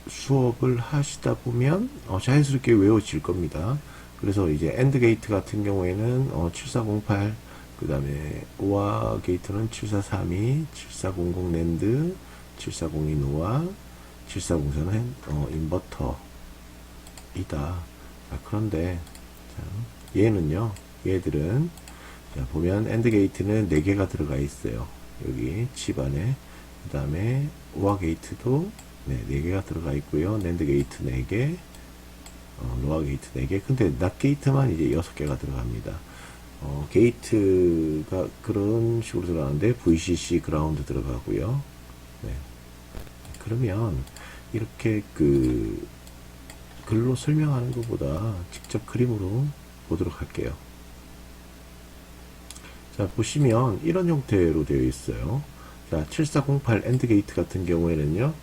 수업을 하시다 보면 자연스럽게 외워질 겁니다. 그래서 이제 AND 게이트 같은 경우에는 7408, 그 다음에 OR 게이트는 7432, 7400 낸드, 7402 노아, 7404는 인버터이다. 그런데 자, 얘들은 자, 보면 AND 게이트는 4개가 들어가 있어요. 여기 칩 안에. 그 다음에 OR 게이트도 4개가 들어가 있고요. NAND 게이트 4개, 노아 게이트 4개. 근데 NOT 게이트만 이제 6개가 들어갑니다. 게이트가 그런 식으로 들어가는데 VCC 그라운드 들어가고요. 네. 그러면 이렇게 그 글로 설명하는 것보다 직접 그림으로 보도록 할게요. 자, 보시면 이런 형태로 되어 있어요. 자, 7408 AND 게이트 같은 경우에는요,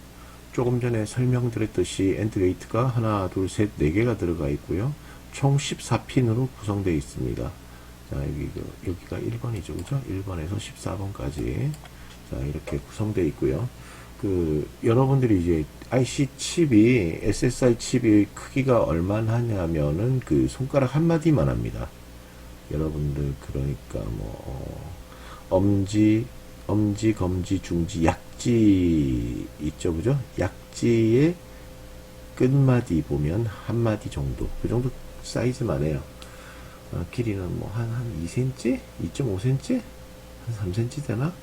조금 전에 설명드렸듯이 AND 게이트가 하나, 둘, 셋, 4개가 들어가 있고요. 총 14핀으로 구성되어 있습니다. 자, 여기가 1번이죠. 그죠? 1번에서 14번까지. 자, 이렇게 구성되어 있고요. 여러분들이 이제 IC 칩이, SSI 칩의 크기가 얼마나 하냐면은 손가락 한마디만 합니다. 여러분들, 그러니까 엄지, 검지, 중지, 약지 있죠. 그죠? 약지의 끝마디 보면 한마디 정도. 그 정도 사이즈만 해요. 길이는 한 2cm? 2.5cm? 한 3cm 되나?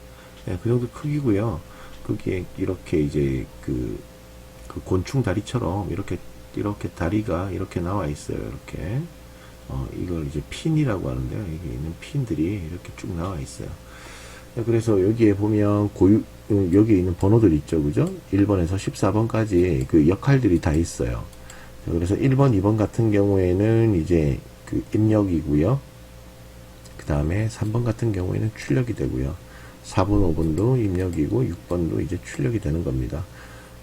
네, 그 정도 크기고요. 그게 이렇게 이제 그 곤충 다리처럼 이렇게 다리가 이렇게 나와 있어요. 이렇게. 이걸 이제 핀이라고 하는데요. 여기 있는 핀들이 이렇게 쭉 나와 있어요. 그래서 여기에 보면 여기 있는 번호들 있죠. 그죠? 1번에서 14번까지 그 역할들이 다 있어요. 그래서 1번, 2번 같은 경우에는 이제 입력이고요. 그 그 다음에 3번 같은 경우에는 출력이 되고요. 4번, 5번도 입력이고 6번도 이제 출력이 되는 겁니다.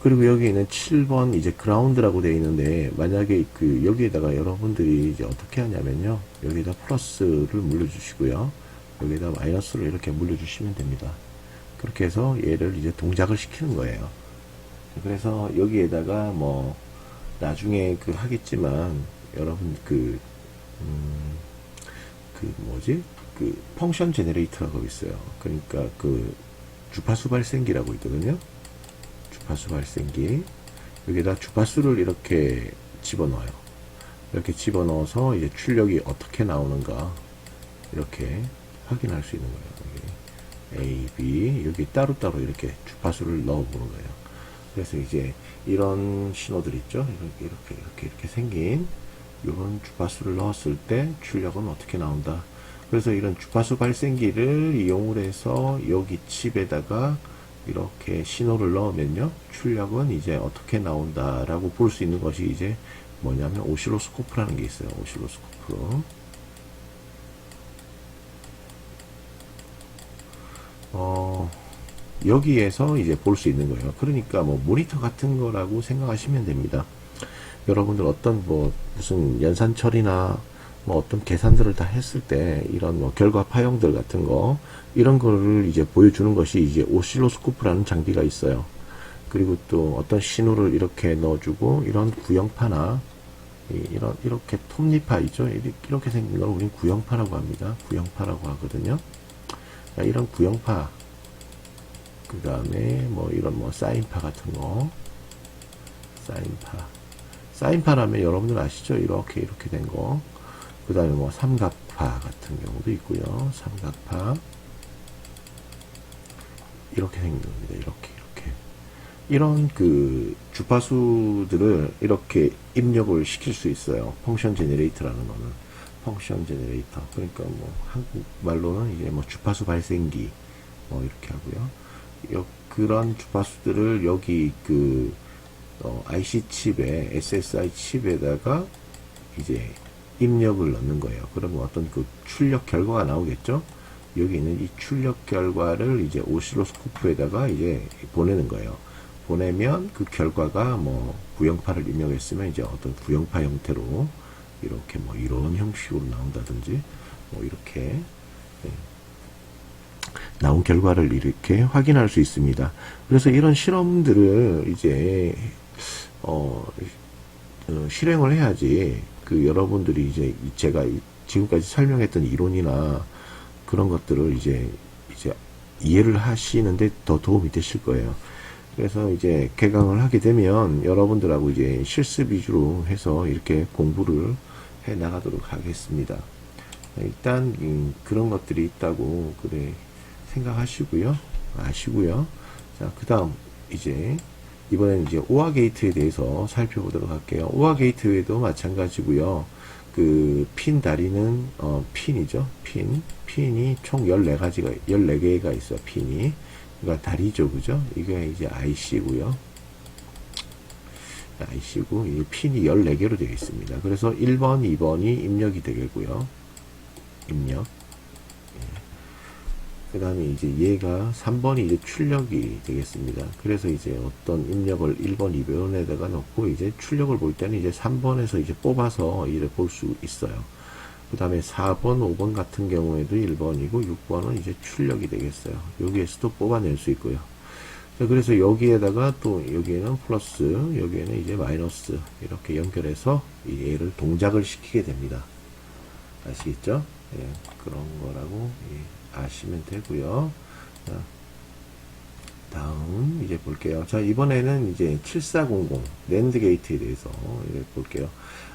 그리고 여기에는 7번 이제 그라운드라고 되어 있는데, 만약에 그 여기에다가 여러분들이 이제 어떻게 하냐면요, 여기에다 플러스를 물려주시고요, 여기에다 마이너스를 이렇게 물려주시면 됩니다. 그렇게 해서 얘를 이제 동작을 시키는 거예요. 그래서 여기에다가 뭐 나중에 그 하겠지만, 여러분 뭐지, 그 펑션 제너레이터라고 있어요. 그러니까 그 주파수 발생기라고 있거든요. 주파수 발생기, 여기다 주파수를 이렇게 집어넣어요. 이렇게 집어넣어서 이제 출력이 어떻게 나오는가 이렇게 확인할 수 있는 거예요. 여기 A, B, 여기 따로따로 이렇게 주파수를 넣어보는 거예요. 그래서 이제 이런 신호들 있죠. 이렇게 생긴 이런 주파수를 넣었을 때 출력은 어떻게 나온다. 그래서 이런 주파수 발생기를 이용을 해서 여기 칩에다가 이렇게 신호를 넣으면요, 출력은 이제 어떻게 나온다라고 볼 수 있는 것이 이제 뭐냐면 오실로스코프라는 게 있어요. 오실로스코프. 여기에서 이제 볼 수 있는 거예요. 그러니까 뭐 모니터 같은 거라고 생각하시면 됩니다. 여러분들 어떤 뭐 무슨 연산 처리나 뭐 어떤 계산들을 다 했을 때 이런 뭐 결과 파형들 같은 거, 이런 거를 이제 보여주는 것이 이제 오실로스코프라는 장비가 있어요. 그리고 또 어떤 신호를 이렇게 넣어주고, 이런 구형파나 이렇게 톱니파 있죠. 이렇게 생긴 걸 우리는 구형파라고 합니다. 구형파라고 하거든요. 이런 구형파, 그 다음에 뭐 이런 뭐 사인파 같은 거, 사인파라면 여러분들 아시죠? 이렇게 된 거. 그 다음에 뭐 삼각파 같은 경우도 있고요. 삼각파 이렇게 생긴 겁니다. 이렇게 이런 그 주파수들을 이렇게 입력을 시킬 수 있어요. 펑션 제너레이터라는 거는 펑션 제너레이터. 그러니까 뭐 한국말로는 이제 뭐 주파수 발생기 뭐 이렇게 하고요. 그런 주파수들을 여기 그 IC 칩에, SSI 칩에다가 이제 입력을 넣는 거예요. 그러면 어떤 그 출력 결과가 나오겠죠? 여기 있는 이 출력 결과를 이제 오실로스코프에다가 이제 보내는 거예요. 보내면 그 결과가 뭐 구형파를 입력했으면 이제 어떤 구형파 형태로 이렇게 뭐 이런 형식으로 나온다든지 뭐 이렇게 나온 결과를 이렇게 확인할 수 있습니다. 그래서 이런 실험들을 이제 실행을 해야지 그 여러분들이 이제 제가 지금까지 설명했던 이론이나 그런 것들을 이제 이해를 하시는데 더 도움이 되실 거예요. 그래서 이제 개강을 하게 되면 여러분들하고 이제 실습 위주로 해서 이렇게 공부를 해 나가도록 하겠습니다. 일단 그런 것들이 있다고 그래 생각하시고요, 아시고요. 자, 그 다음 이제 이번에는 이제 오아 게이트에 대해서 살펴보도록 할게요. 오아 게이트에도 마찬가지고요. 그 핀 다리는 핀이죠. 핀이 총 14개가 있어요. 핀이. 그러니까 다리죠. 그죠? 이게 이제 IC고요. IC고 이 핀이 14개로 되어 있습니다. 그래서 1번, 2번이 입력이 되겠고요. 입력. 그 다음에 이제 얘가 3번이 이제 출력이 되겠습니다. 그래서 이제 어떤 입력을 1번, 2번에다가 넣고 이제 출력을 볼 때는 이제 3번에서 이제 뽑아서 이를 볼 수 있어요. 그 다음에 4번, 5번 같은 경우에도 1번이고 6번은 이제 출력이 되겠어요. 여기에서도 뽑아낼 수 있고요. 자, 그래서 여기에다가 또 여기에는 플러스, 여기에는 이제 마이너스 이렇게 연결해서 이 얘를 동작을 시키게 됩니다. 아시겠죠? 예, 그런 거라고 아시면 되고요. 자, 다음 이제 볼게요. 자, 이번에는 이제 7400 낸드 게이트에 대해서 볼게요.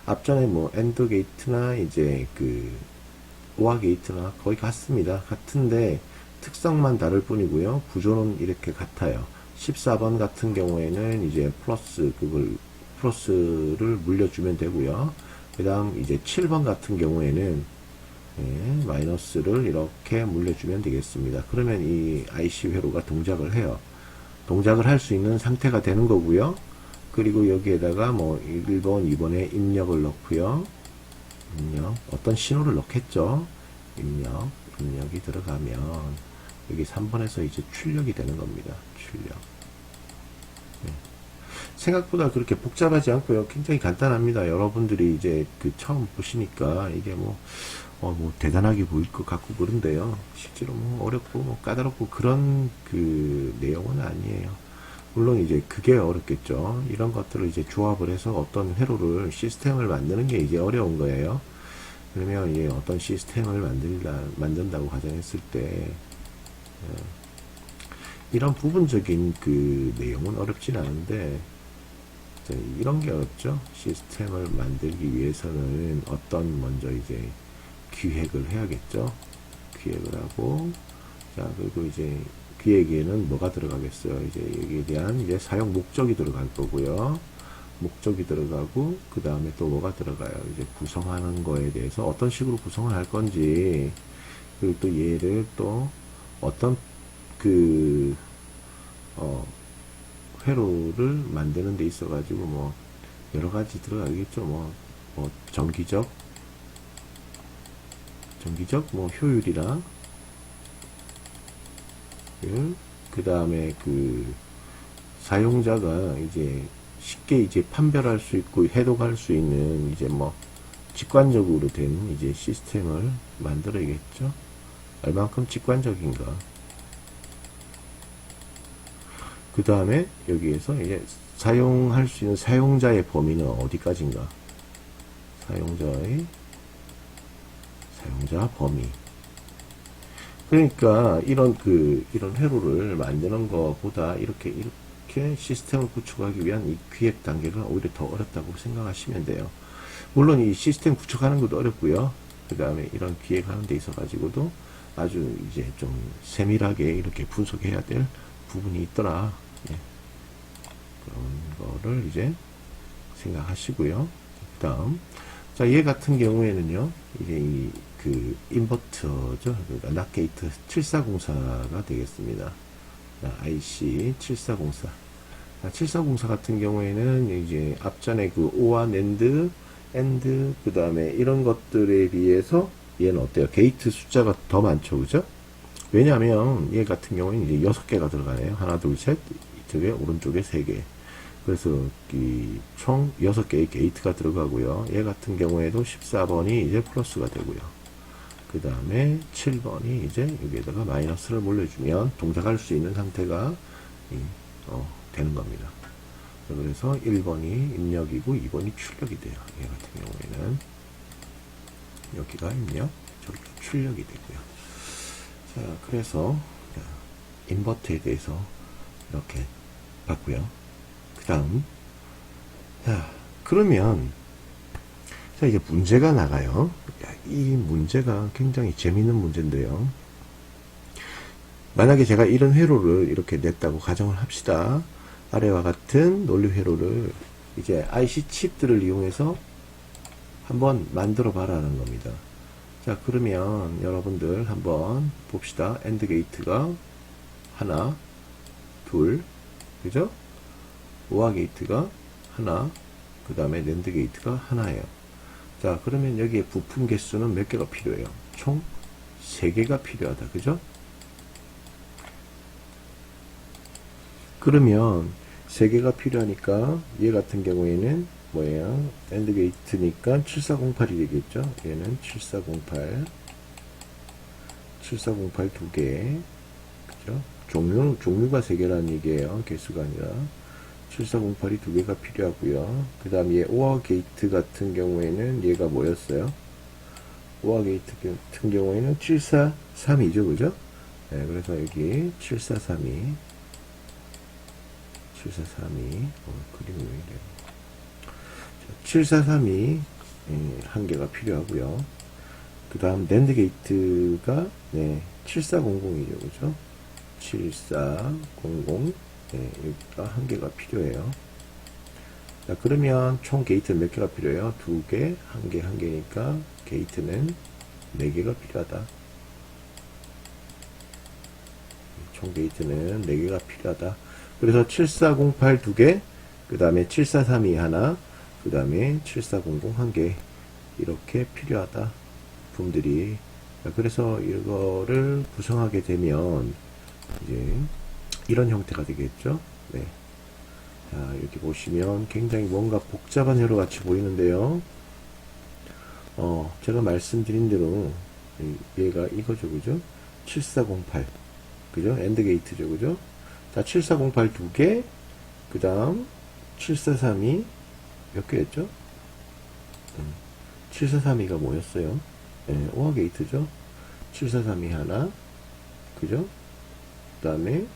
앞전에 뭐 엔드 게이트나 이제 그 오아 게이트나 거의 같습니다. 같은데 특성만 다를 뿐이고요. 구조는 이렇게 같아요. 14번 같은 경우에는 이제 플러스를 물려주면 되고요. 그 다음 이제 7번 같은 경우에는 마이너스를 이렇게 물려주면 되겠습니다. 그러면 이 IC 회로가 동작을 해요. 동작을 할 수 있는 상태가 되는 거고요. 그리고 여기에다가 뭐 1번, 2번에 입력을 넣고요. 입력, 어떤 신호를 넣겠죠. 입력이 들어가면 여기 3번에서 이제 출력이 되는 겁니다. 출력. 네. 생각보다 그렇게 복잡하지 않고요. 굉장히 간단합니다. 여러분들이 이제 그 처음 보시니까 이게 뭐 대단하게 보일 것 같고 그런데요. 실제로 뭐 어렵고 뭐 까다롭고 그런 그 내용은 아니에요. 물론 이제 그게 어렵겠죠. 이런 것들을 이제 조합을 해서 어떤 회로를 시스템을 만드는 게 이제 어려운 거예요. 그러면 이제 어떤 시스템을 만든다고 가정했을 때 이런 부분적인 그 내용은 어렵진 않은데 이런 게 어렵죠. 시스템을 만들기 위해서는 먼저 이제 기획을 해야겠죠. 기획을 하고, 자, 그리고 이제 기획에는 뭐가 들어가겠어요. 이제 여기에 대한 이제 사용 목적이 들어갈 거고요. 목적이 들어가고, 그 다음에 또 뭐가 들어가요. 이제 구성하는 거에 대해서 어떤 식으로 구성을 할 건지, 그리고 또 얘를 또 어떤 회로를 만드는 데 있어가지고 뭐 여러 가지 들어가겠죠. 뭐 정기적 뭐 효율이랑 그 다음에 그 사용자가 이제 쉽게 이제 판별할 수 있고 해독할 수 있는 이제 뭐 직관적으로 된 이제 시스템을 만들어야겠죠. 얼만큼 직관적인가. 그 다음에 여기에서 이제 사용할 수 있는 사용자의 범위는 어디까지인가. 사용자 범위. 그러니까 이런 회로를 만드는 것보다 이렇게 시스템을 구축하기 위한 이 기획 단계가 오히려 더 어렵다고 생각하시면 돼요. 물론 이 시스템 구축하는 것도 어렵고요. 그 다음에 이런 기획하는 데 있어 가지고도 아주 이제 좀 세밀하게 이렇게 분석해야 될 부분이 있더라. 예. 그런 거를 이제 생각하시고요. 그 다음, 자, 얘 같은 경우에는요, 이제 인버터죠. 그러니까 낫게이트 7404가 되겠습니다. IC 7404. 7404 같은 경우에는 이제 앞전에 그 OR, NAND, AND, 그 다음에 이런 것들에 비해서 얘는 어때요? 게이트 숫자가 더 많죠. 그죠? 왜냐하면 얘 같은 경우에는 이제 6개가 들어가네요. 하나, 둘, 셋, 이쪽에, 오른쪽에 3개. 그래서 총 6개의 게이트가 들어가고요. 얘 같은 경우에도 14번이 이제 플러스가 되고요. 그 다음에 7번이 이제 여기에다가 마이너스를 몰려주면 동작할 수 있는 상태가 되는 겁니다. 그래서 1번이 입력이고 2번이 출력이 돼요. 얘 같은 경우에는 여기가 입력, 저기가 출력이 되고요. 자, 그래서 인버터에 대해서 이렇게 봤고요. 그 다음, 자, 그러면 자, 이제 문제가 나가요. 이 문제가 굉장히 재밌는 문제인데요. 만약에 제가 이런 회로를 이렇게 냈다고 가정을 합시다. 아래와 같은 논리 회로를 이제 IC 칩들을 이용해서 한번 만들어 봐라는 겁니다. 자, 그러면 여러분들 한번 봅시다. AND 게이트가 하나, 둘, 그죠? OR 게이트가 하나, 그 다음에 NAND 게이트가 하나예요. 자, 그러면 여기에 부품 개수는 몇 개가 필요해요? 총 3개가 필요하다. 그죠? 그러면 3개가 필요하니까 얘 같은 경우에는 뭐예요? AND 게이트니까 7408이 되겠죠? 얘는 7408 2개. 그죠? 종류가 3개라는 얘기예요. 개수가 아니라. 7408이 2개가 필요하고요. 그 다음 얘 OR 게이트 같은 경우에는 얘가 뭐였어요? OR 게이트 같은 경우에는 743이죠. 그죠? 네, 그래서 여기 7432 그림이 왜 이래요? 7432 한 개가 필요하고요. 그 다음 NAND 게이트가 7400이죠. 그죠? 7400 여기가 한 개가 필요해요. 자, 그러면 총 게이트 몇 개가 필요해요? 2개, 1개, 1개니까 게이트는 4개가 필요하다. 총 게이트는 4개가 필요하다. 그래서 7408 2개, 그 다음에 7432 하나, 그 다음에 7400 1개 이렇게 필요하다. 부품들이 자, 그래서 이거를 구성하게 되면 이제 이런 형태가 되겠죠. 네. 자, 이렇게 보시면 굉장히 뭔가 복잡한 회로 같이 보이는데요. 제가 말씀드린 대로 얘가 이거죠, 그죠? 7408, 그죠? 엔드 게이트죠, 그죠? 자, 7408 두 개, 그 다음 7432 몇 개였죠? 7432가 뭐였어요? 네, 오화 게이트죠? 7432 하나, 그죠? 그 다음에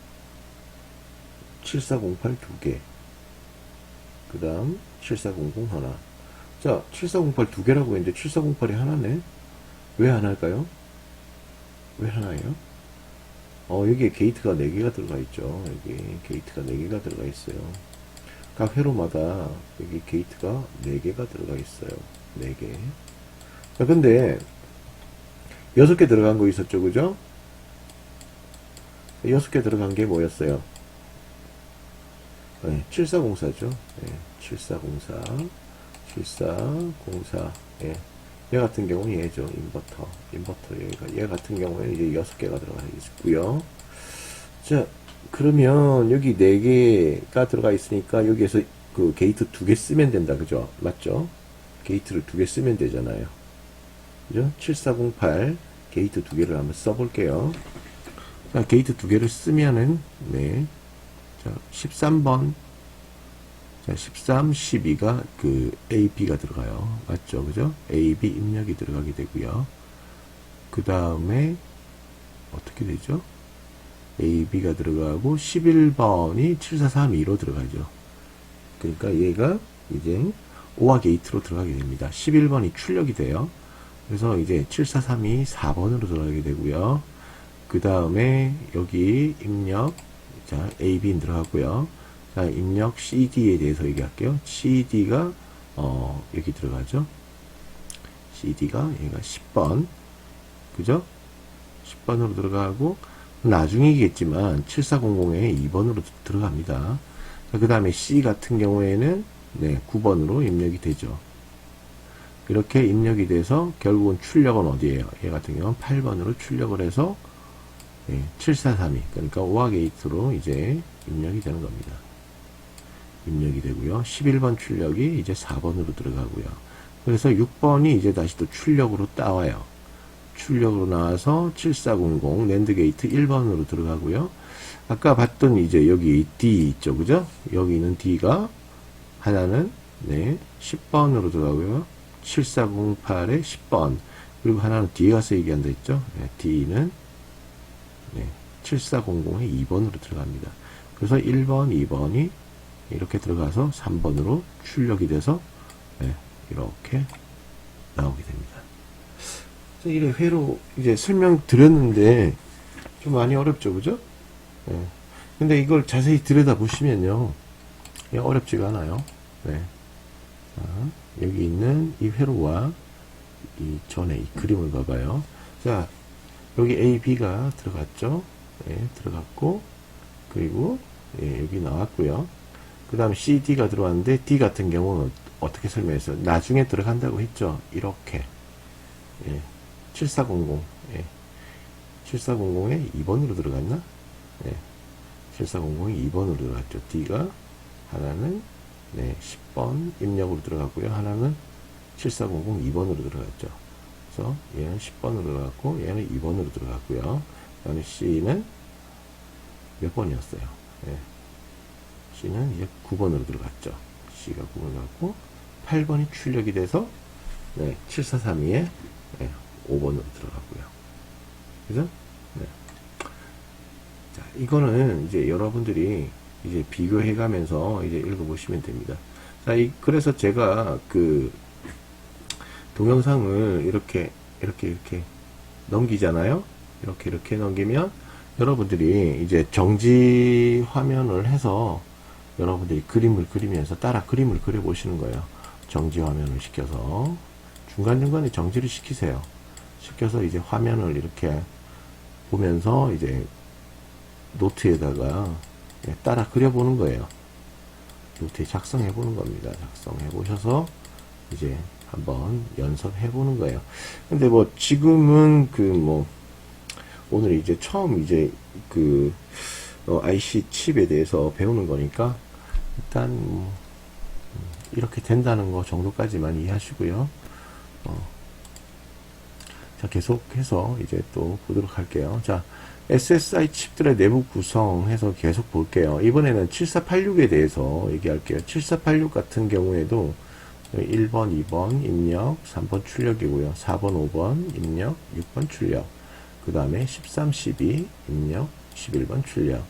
7408 두 개, 그 다음 7400 하나. 자, 7408 두 개라고 했는데 7408이 하나네? 왜 하나일까요? 왜 하나예요? 여기에 게이트가 4개가 들어가 있죠. 여기 게이트가 4개가 들어가 있어요. 각 회로마다 여기 게이트가 4개가 들어가 있어요. 4개. 자, 근데 6개 들어간 거 있었죠, 그죠? 6개 들어간 게 뭐였어요? 네, 7404죠. 네, 7404. 7404. 예. 얘 같은 경우는 얘죠. 인버터 얘 같은 경우에는 이제 6개가 들어가 있고요. 자, 그러면 여기 4개가 들어가 있으니까 여기에서 그 게이트 2개 쓰면 된다. 그죠? 맞죠? 게이트를 2개 쓰면 되잖아요. 그죠? 7408 게이트 2개를 한번 써볼게요. 자, 게이트 2개를 쓰면은, 네. 자, 13번. 자, 13, 12가 그 A, B가 들어가요. 맞죠? 그죠? A, B 입력이 들어가게 되고요. 그 다음에 어떻게 되죠? A, B가 들어가고 11번이 7432로 들어가죠. 그러니까 얘가 이제 오화 게이트로 들어가게 됩니다. 11번이 출력이 돼요. 그래서 이제 7432 4번으로 들어가게 되고요. 그 다음에 여기 입력, 자, A, B 들어가고요. 자, 입력 CD에 대해서 얘기할게요. CD가 여기 들어가죠. CD가 얘가 10번, 그죠? 10번으로 들어가고 나중이겠지만 7400에 2번으로 들어갑니다. 그 다음에 C 같은 경우에는 네, 9번으로 입력이 되죠. 이렇게 입력이 돼서 결국은 출력은 어디에요? 얘 같은 경우는 8번으로 출력을 해서 네, 7432 그러니까 오화 게이트로 이제 입력이 되는 겁니다. 입력이 되고요. 11번 출력이 이제 4번으로 들어가고요. 그래서 6번이 이제 다시 또 출력으로 따와요. 출력으로 나와서 7400 낸드 게이트 1번으로 들어가고요. 아까 봤던 이제 여기 D 있죠, 그죠? 여기 있는 D가 하나는 네 10번으로 들어가고요. 7408에 10번 그리고 하나는 뒤에 가서 얘기한다 했죠. 네, D는 네, 7400에 2번으로 들어갑니다. 그래서 1번, 2번이 이렇게 들어가서 3번으로 출력이 돼서 네, 이렇게 나오게 됩니다. 이래 회로 이제 설명 드렸는데 좀 많이 어렵죠, 그죠? 네. 근데 이걸 자세히 들여다 보시면요, 어렵지가 않아요. 네. 자, 여기 있는 이 회로와 이 전에 이 그림을 봐봐요. 자, 여기 A, B가 들어갔죠? 네, 들어갔고, 그리고 예, 여기 나왔고요. 그 다음 C, D가 들어왔는데 D 같은 경우는 어떻게 설명했어요? 나중에 들어간다고 했죠. 이렇게 예, 7400 예, 7400에 2번으로 들어갔나? 예, 7400에 2번으로 들어갔죠. D가 하나는 네, 10번 입력으로 들어갔고요. 하나는 7400 2번으로 들어갔죠. 그래서 얘는 10번으로 들어갔고 얘는 2번으로 들어갔고요. 그 다음에 C는 몇 번이었어요? 예. C는 이제 9번으로 들어갔죠. C가 9번으로 들어갔고 8번이 출력이 돼서 네, 7432에 네, 5번으로 들어가고요. 그죠? 네. 자, 이거는 이제 여러분들이 이제 비교해 가면서 이제 읽어보시면 됩니다. 자, 그래서 제가 그 동영상을 이렇게 넘기잖아요. 이렇게 넘기면 여러분들이 이제 정지 화면을 해서 여러분들이 그림을 그리면서 따라 그림을 그려 보시는 거예요. 정지 화면을 시켜서 중간중간에 정지를 시키세요. 시켜서 이제 화면을 이렇게 보면서 이제 노트에다가 따라 그려보는 거예요. 노트에 작성해 보는 겁니다. 작성해 보셔서 이제 한번 연습해 보는 거예요. 근데 뭐 지금은 오늘 이제 처음 이제 IC 칩에 대해서 배우는 거니까 일단 이렇게 된다는 거 정도까지만 이해하시고요. 자, 계속해서 이제 또 보도록 할게요. 자, SSI 칩들의 내부 구성해서 계속 볼게요. 이번에는 7486에 대해서 얘기할게요. 7486 같은 경우에도 1번, 2번 입력, 3번 출력이고요. 4번, 5번 입력, 6번 출력. 그 다음에 13, 12 입력, 11번 출력.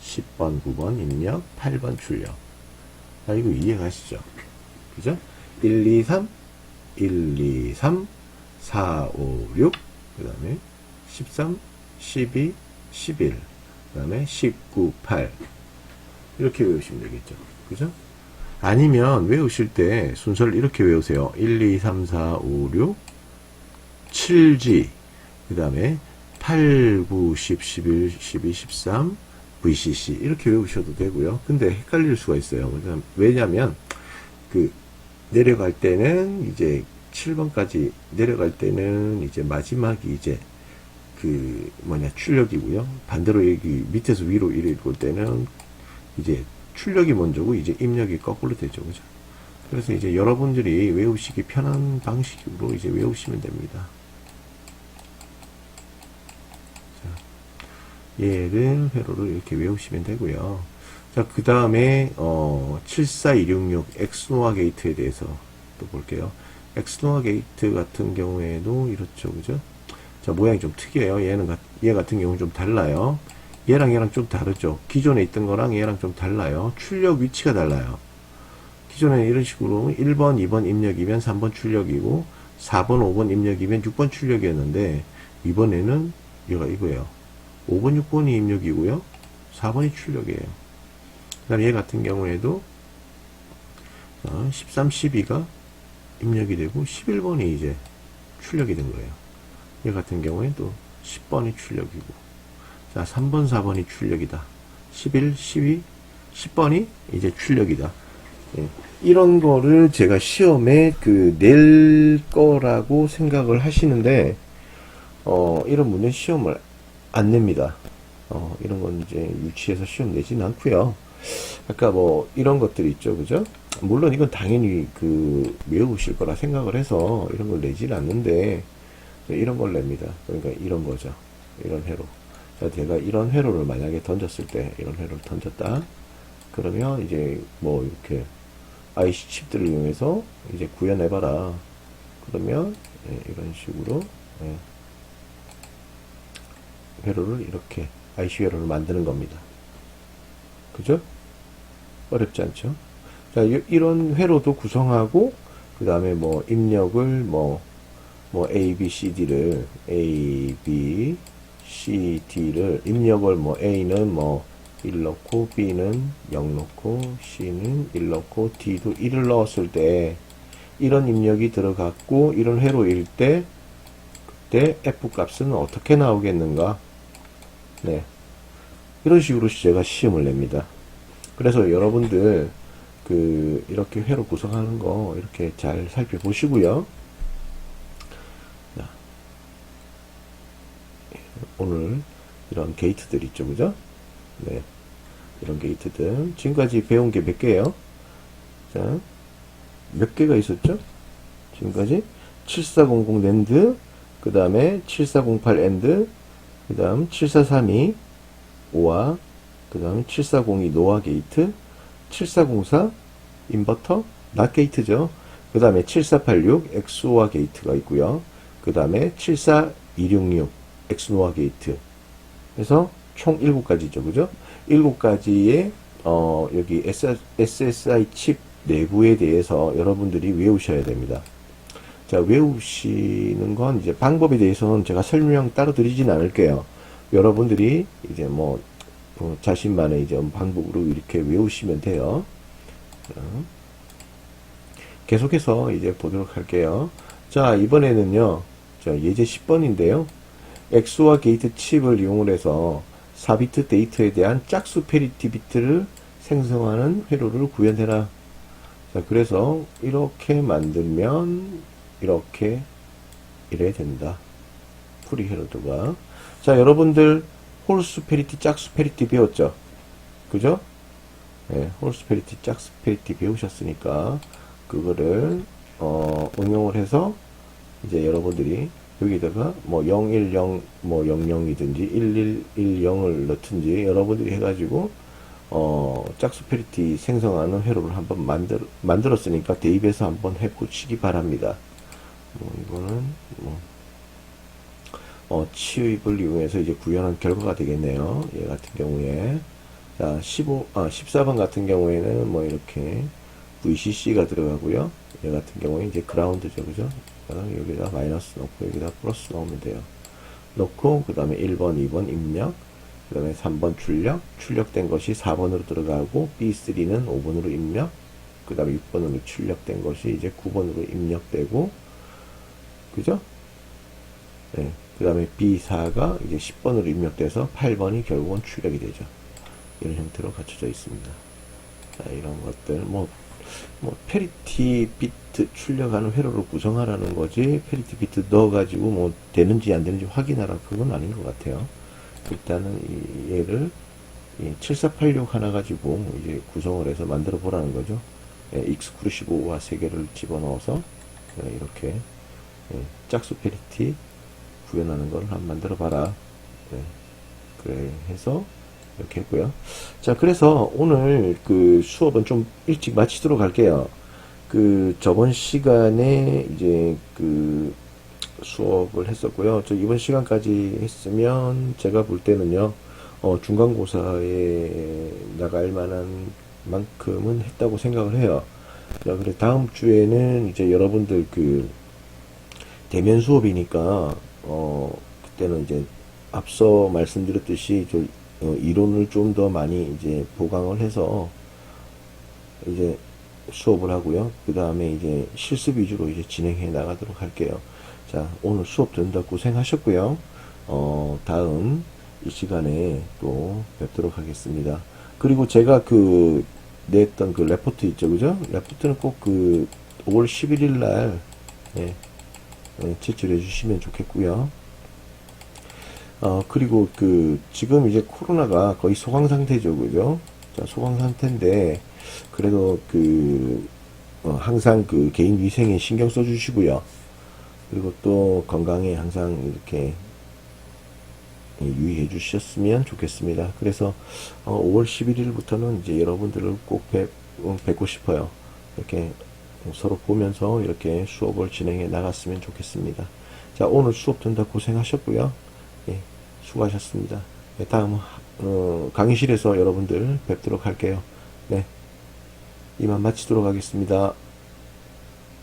10번, 9번 입력, 8번 출력. 자, 이거 이해가시죠? 그죠? 1, 2, 3, 1, 2, 3, 4, 5, 6, 그 다음에 13, 12, 11, 그 다음에 19, 8. 이렇게 외우시면 되겠죠. 그죠? 아니면 외우실 때 순서를 이렇게 외우세요. 1, 2, 3, 4, 5, 6, 7G, 그 다음에 8, 9, 10, 11, 12, 13, VCC. 이렇게 외우셔도 되고요. 근데 헷갈릴 수가 있어요. 왜냐면, 내려갈 때는 이제 7번까지 내려갈 때는 이제 마지막이 이제 출력이고요. 반대로 여기 밑에서 위로 읽을 때는 이제 출력이 먼저고 이제 입력이 거꾸로 되죠. 그죠? 그래서 이제 여러분들이 외우시기 편한 방식으로 이제 외우시면 됩니다. 자, 얘를 회로를 이렇게 외우시면 되고요. 자, 그 다음에 74266 엑스노아 게이트에 대해서 또 볼게요. 엑스노아 게이트 같은 경우에도 이렇죠. 그죠? 자, 모양이 좀 특이해요. 얘 같은 경우는 좀 달라요. 얘랑 좀 다르죠. 기존에 있던 거랑 얘랑 좀 달라요. 출력 위치가 달라요. 기존에는 이런 식으로 1번, 2번 입력이면 3번 출력이고 4번, 5번 입력이면 6번 출력이었는데 이번에는 얘가 이거예요. 5번, 6번이 입력이고요. 4번이 출력이에요. 그 다음에 얘 같은 경우에도 13, 12가 입력이 되고 11번이 이제 출력이 된 거예요. 얘 같은 경우에 또 10번이 출력이고 자 3번 4번이 출력이다. 11, 12, 10번이 이제 출력이다. 예. 이런 거를 제가 시험에 낼 거라고 생각을 하시는데 이런 문제 시험을 안 냅니다. 이런 건 이제 유치해서 시험 내진 않고요. 아까 이런 것들이 있죠. 그죠? 물론 이건 당연히 외우실 거라 생각을 해서 이런 걸 내질 않는데 이런 걸 냅니다. 그러니까 이런 거죠. 이런 회로. 자, 제가 이런 회로를 만약에 던졌을 때, 이런 회로를 던졌다. 그러면 이제 이렇게 IC 칩들을 이용해서 이제 구현해봐라. 그러면 이런 식으로 회로를 이렇게 IC 회로를 만드는 겁니다. 그죠? 어렵지 않죠? 자, 이런 회로도 구성하고 그 다음에 입력을 A, B, C, D를 A, B, C, D를 입력을 A는 1 넣고 B는 0 넣고 C는 1 넣고 D도 1을 넣었을 때 이런 입력이 들어갔고 이런 회로일 때 그때 F 값은 어떻게 나오겠는가? 네. 이런 식으로 제가 시험을 냅니다. 그래서 여러분들 이렇게 회로 구성하는 거 이렇게 잘 살펴보시고요. 자, 오늘 이런 게이트들 있죠, 그죠? 네, 이런 게이트들 지금까지 배운 게 몇 개예요? 자, 몇 개가 있었죠? 지금까지 7400 낸드, 그 다음에 7408 엔드, 그 다음 7432 오아, 그 다음에 7402 노아 게이트, 7404 인버터 낫 게이트죠. 그 다음에 7486 엑스오아 게이트가 있고요. 그 다음에 74266 엑스노아 게이트. 그래서 총 7가지죠. 그죠? 7가지의 여기 SSI 칩 내부에 대해서 여러분들이 외우셔야 됩니다. 자, 외우시는 건 이제 방법에 대해서는 제가 설명 따로 드리진 않을게요. 여러분들이 이제 자신만의 이제 방법으로 이렇게 외우시면 돼요. 계속해서 이제 보도록 할게요. 자, 이번에는요, 예제 10번인데요. 엑소와 게이트 칩을 이용해서 4비트 데이터에 대한 짝수 페리티 비트를 생성하는 회로를 구현해라. 자, 그래서 이렇게 만들면 이렇게 이래야 된다. 프리 헤로드가. 자, 여러분들 홀수페리티, 짝수페리티 배웠죠? 그죠? 네, 홀수페리티, 짝수페리티 배우셨으니까 그거를 응용을 해서 이제 여러분들이 여기다가 뭐 010, 뭐 00이든지 1110을 넣든지 여러분들이 해가지고 짝수페리티 생성하는 회로를 한번 만들었으니까 대입해서 한번 해보시기 바랍니다. 뭐 이거는 치입을 이용해서 이제 구현한 결과가 되겠네요. 얘 같은 경우에. 자, 14번 같은 경우에는 뭐 이렇게 VCC가 들어가고요. 얘 같은 경우에 이제 그라운드죠. 그죠? 여기다 마이너스 넣고 여기다 플러스 넣으면 돼요. 넣고 그 다음에 1번, 2번 입력, 그 다음에 3번 출력된 것이 4번으로 들어가고 B3는 5번으로 입력, 그 다음에 6번으로 출력된 것이 이제 9번으로 입력되고, 그죠? 네. 그 다음에 B4가 이제 10번으로 입력돼서 8번이 결국은 출력이 되죠. 이런 형태로 갖춰져 있습니다. 자, 이런 것들, 페리티 비트 출력하는 회로를 구성하라는 거지, 페리티 비트 넣어가지고 뭐 되는지 안 되는지 확인하라, 그건 아닌 것 같아요. 일단은 얘를 7486 하나 가지고 이제 구성을 해서 만들어 보라는 거죠. 익스크루시브와 3개를 집어넣어서 이렇게 짝수 페리티 구현하는 걸 한번 만들어 봐라. 그래 해서 이렇게 했고요. 자, 그래서 오늘 그 수업은 좀 일찍 마치도록 할게요. 그 저번 시간에 이제 그 수업을 했었고요. 저 이번 시간까지 했으면 제가 볼 때는요, 중간고사에 나갈 만한 만큼은 했다고 생각을 해요. 자, 그래 다음 주에는 이제 여러분들 그 대면 수업이니까 그때는 이제 앞서 말씀드렸듯이 이론을 좀 더 많이 이제 보강을 해서 이제 수업을 하고요. 그 다음에 이제 실습 위주로 이제 진행해 나가도록 할게요. 자, 오늘 수업 듣는다 고생하셨고요. 다음 이 시간에 또 뵙도록 하겠습니다. 그리고 제가 그 냈던 그 레포트 있죠, 그죠? 레포트는 꼭 그 5월 11일 날 제출해 주시면 좋겠고요. 그리고 그 지금 이제 코로나가 거의 소강 상태죠, 그죠? 자, 소강 상태인데 그래도 그 항상 그 개인 위생에 신경 써 주시고요. 그리고 또 건강에 항상 이렇게 유의해 주셨으면 좋겠습니다. 그래서 5월 11일부터는 이제 여러분들을 꼭 뵙고 싶어요. 이렇게 서로 보면서 이렇게 수업을 진행해 나갔으면 좋겠습니다. 자, 오늘 수업 듣는다 고생하셨고요. 예, 수고하셨습니다. 네, 다음 강의실에서 여러분들 뵙도록 할게요. 네, 이만 마치도록 하겠습니다.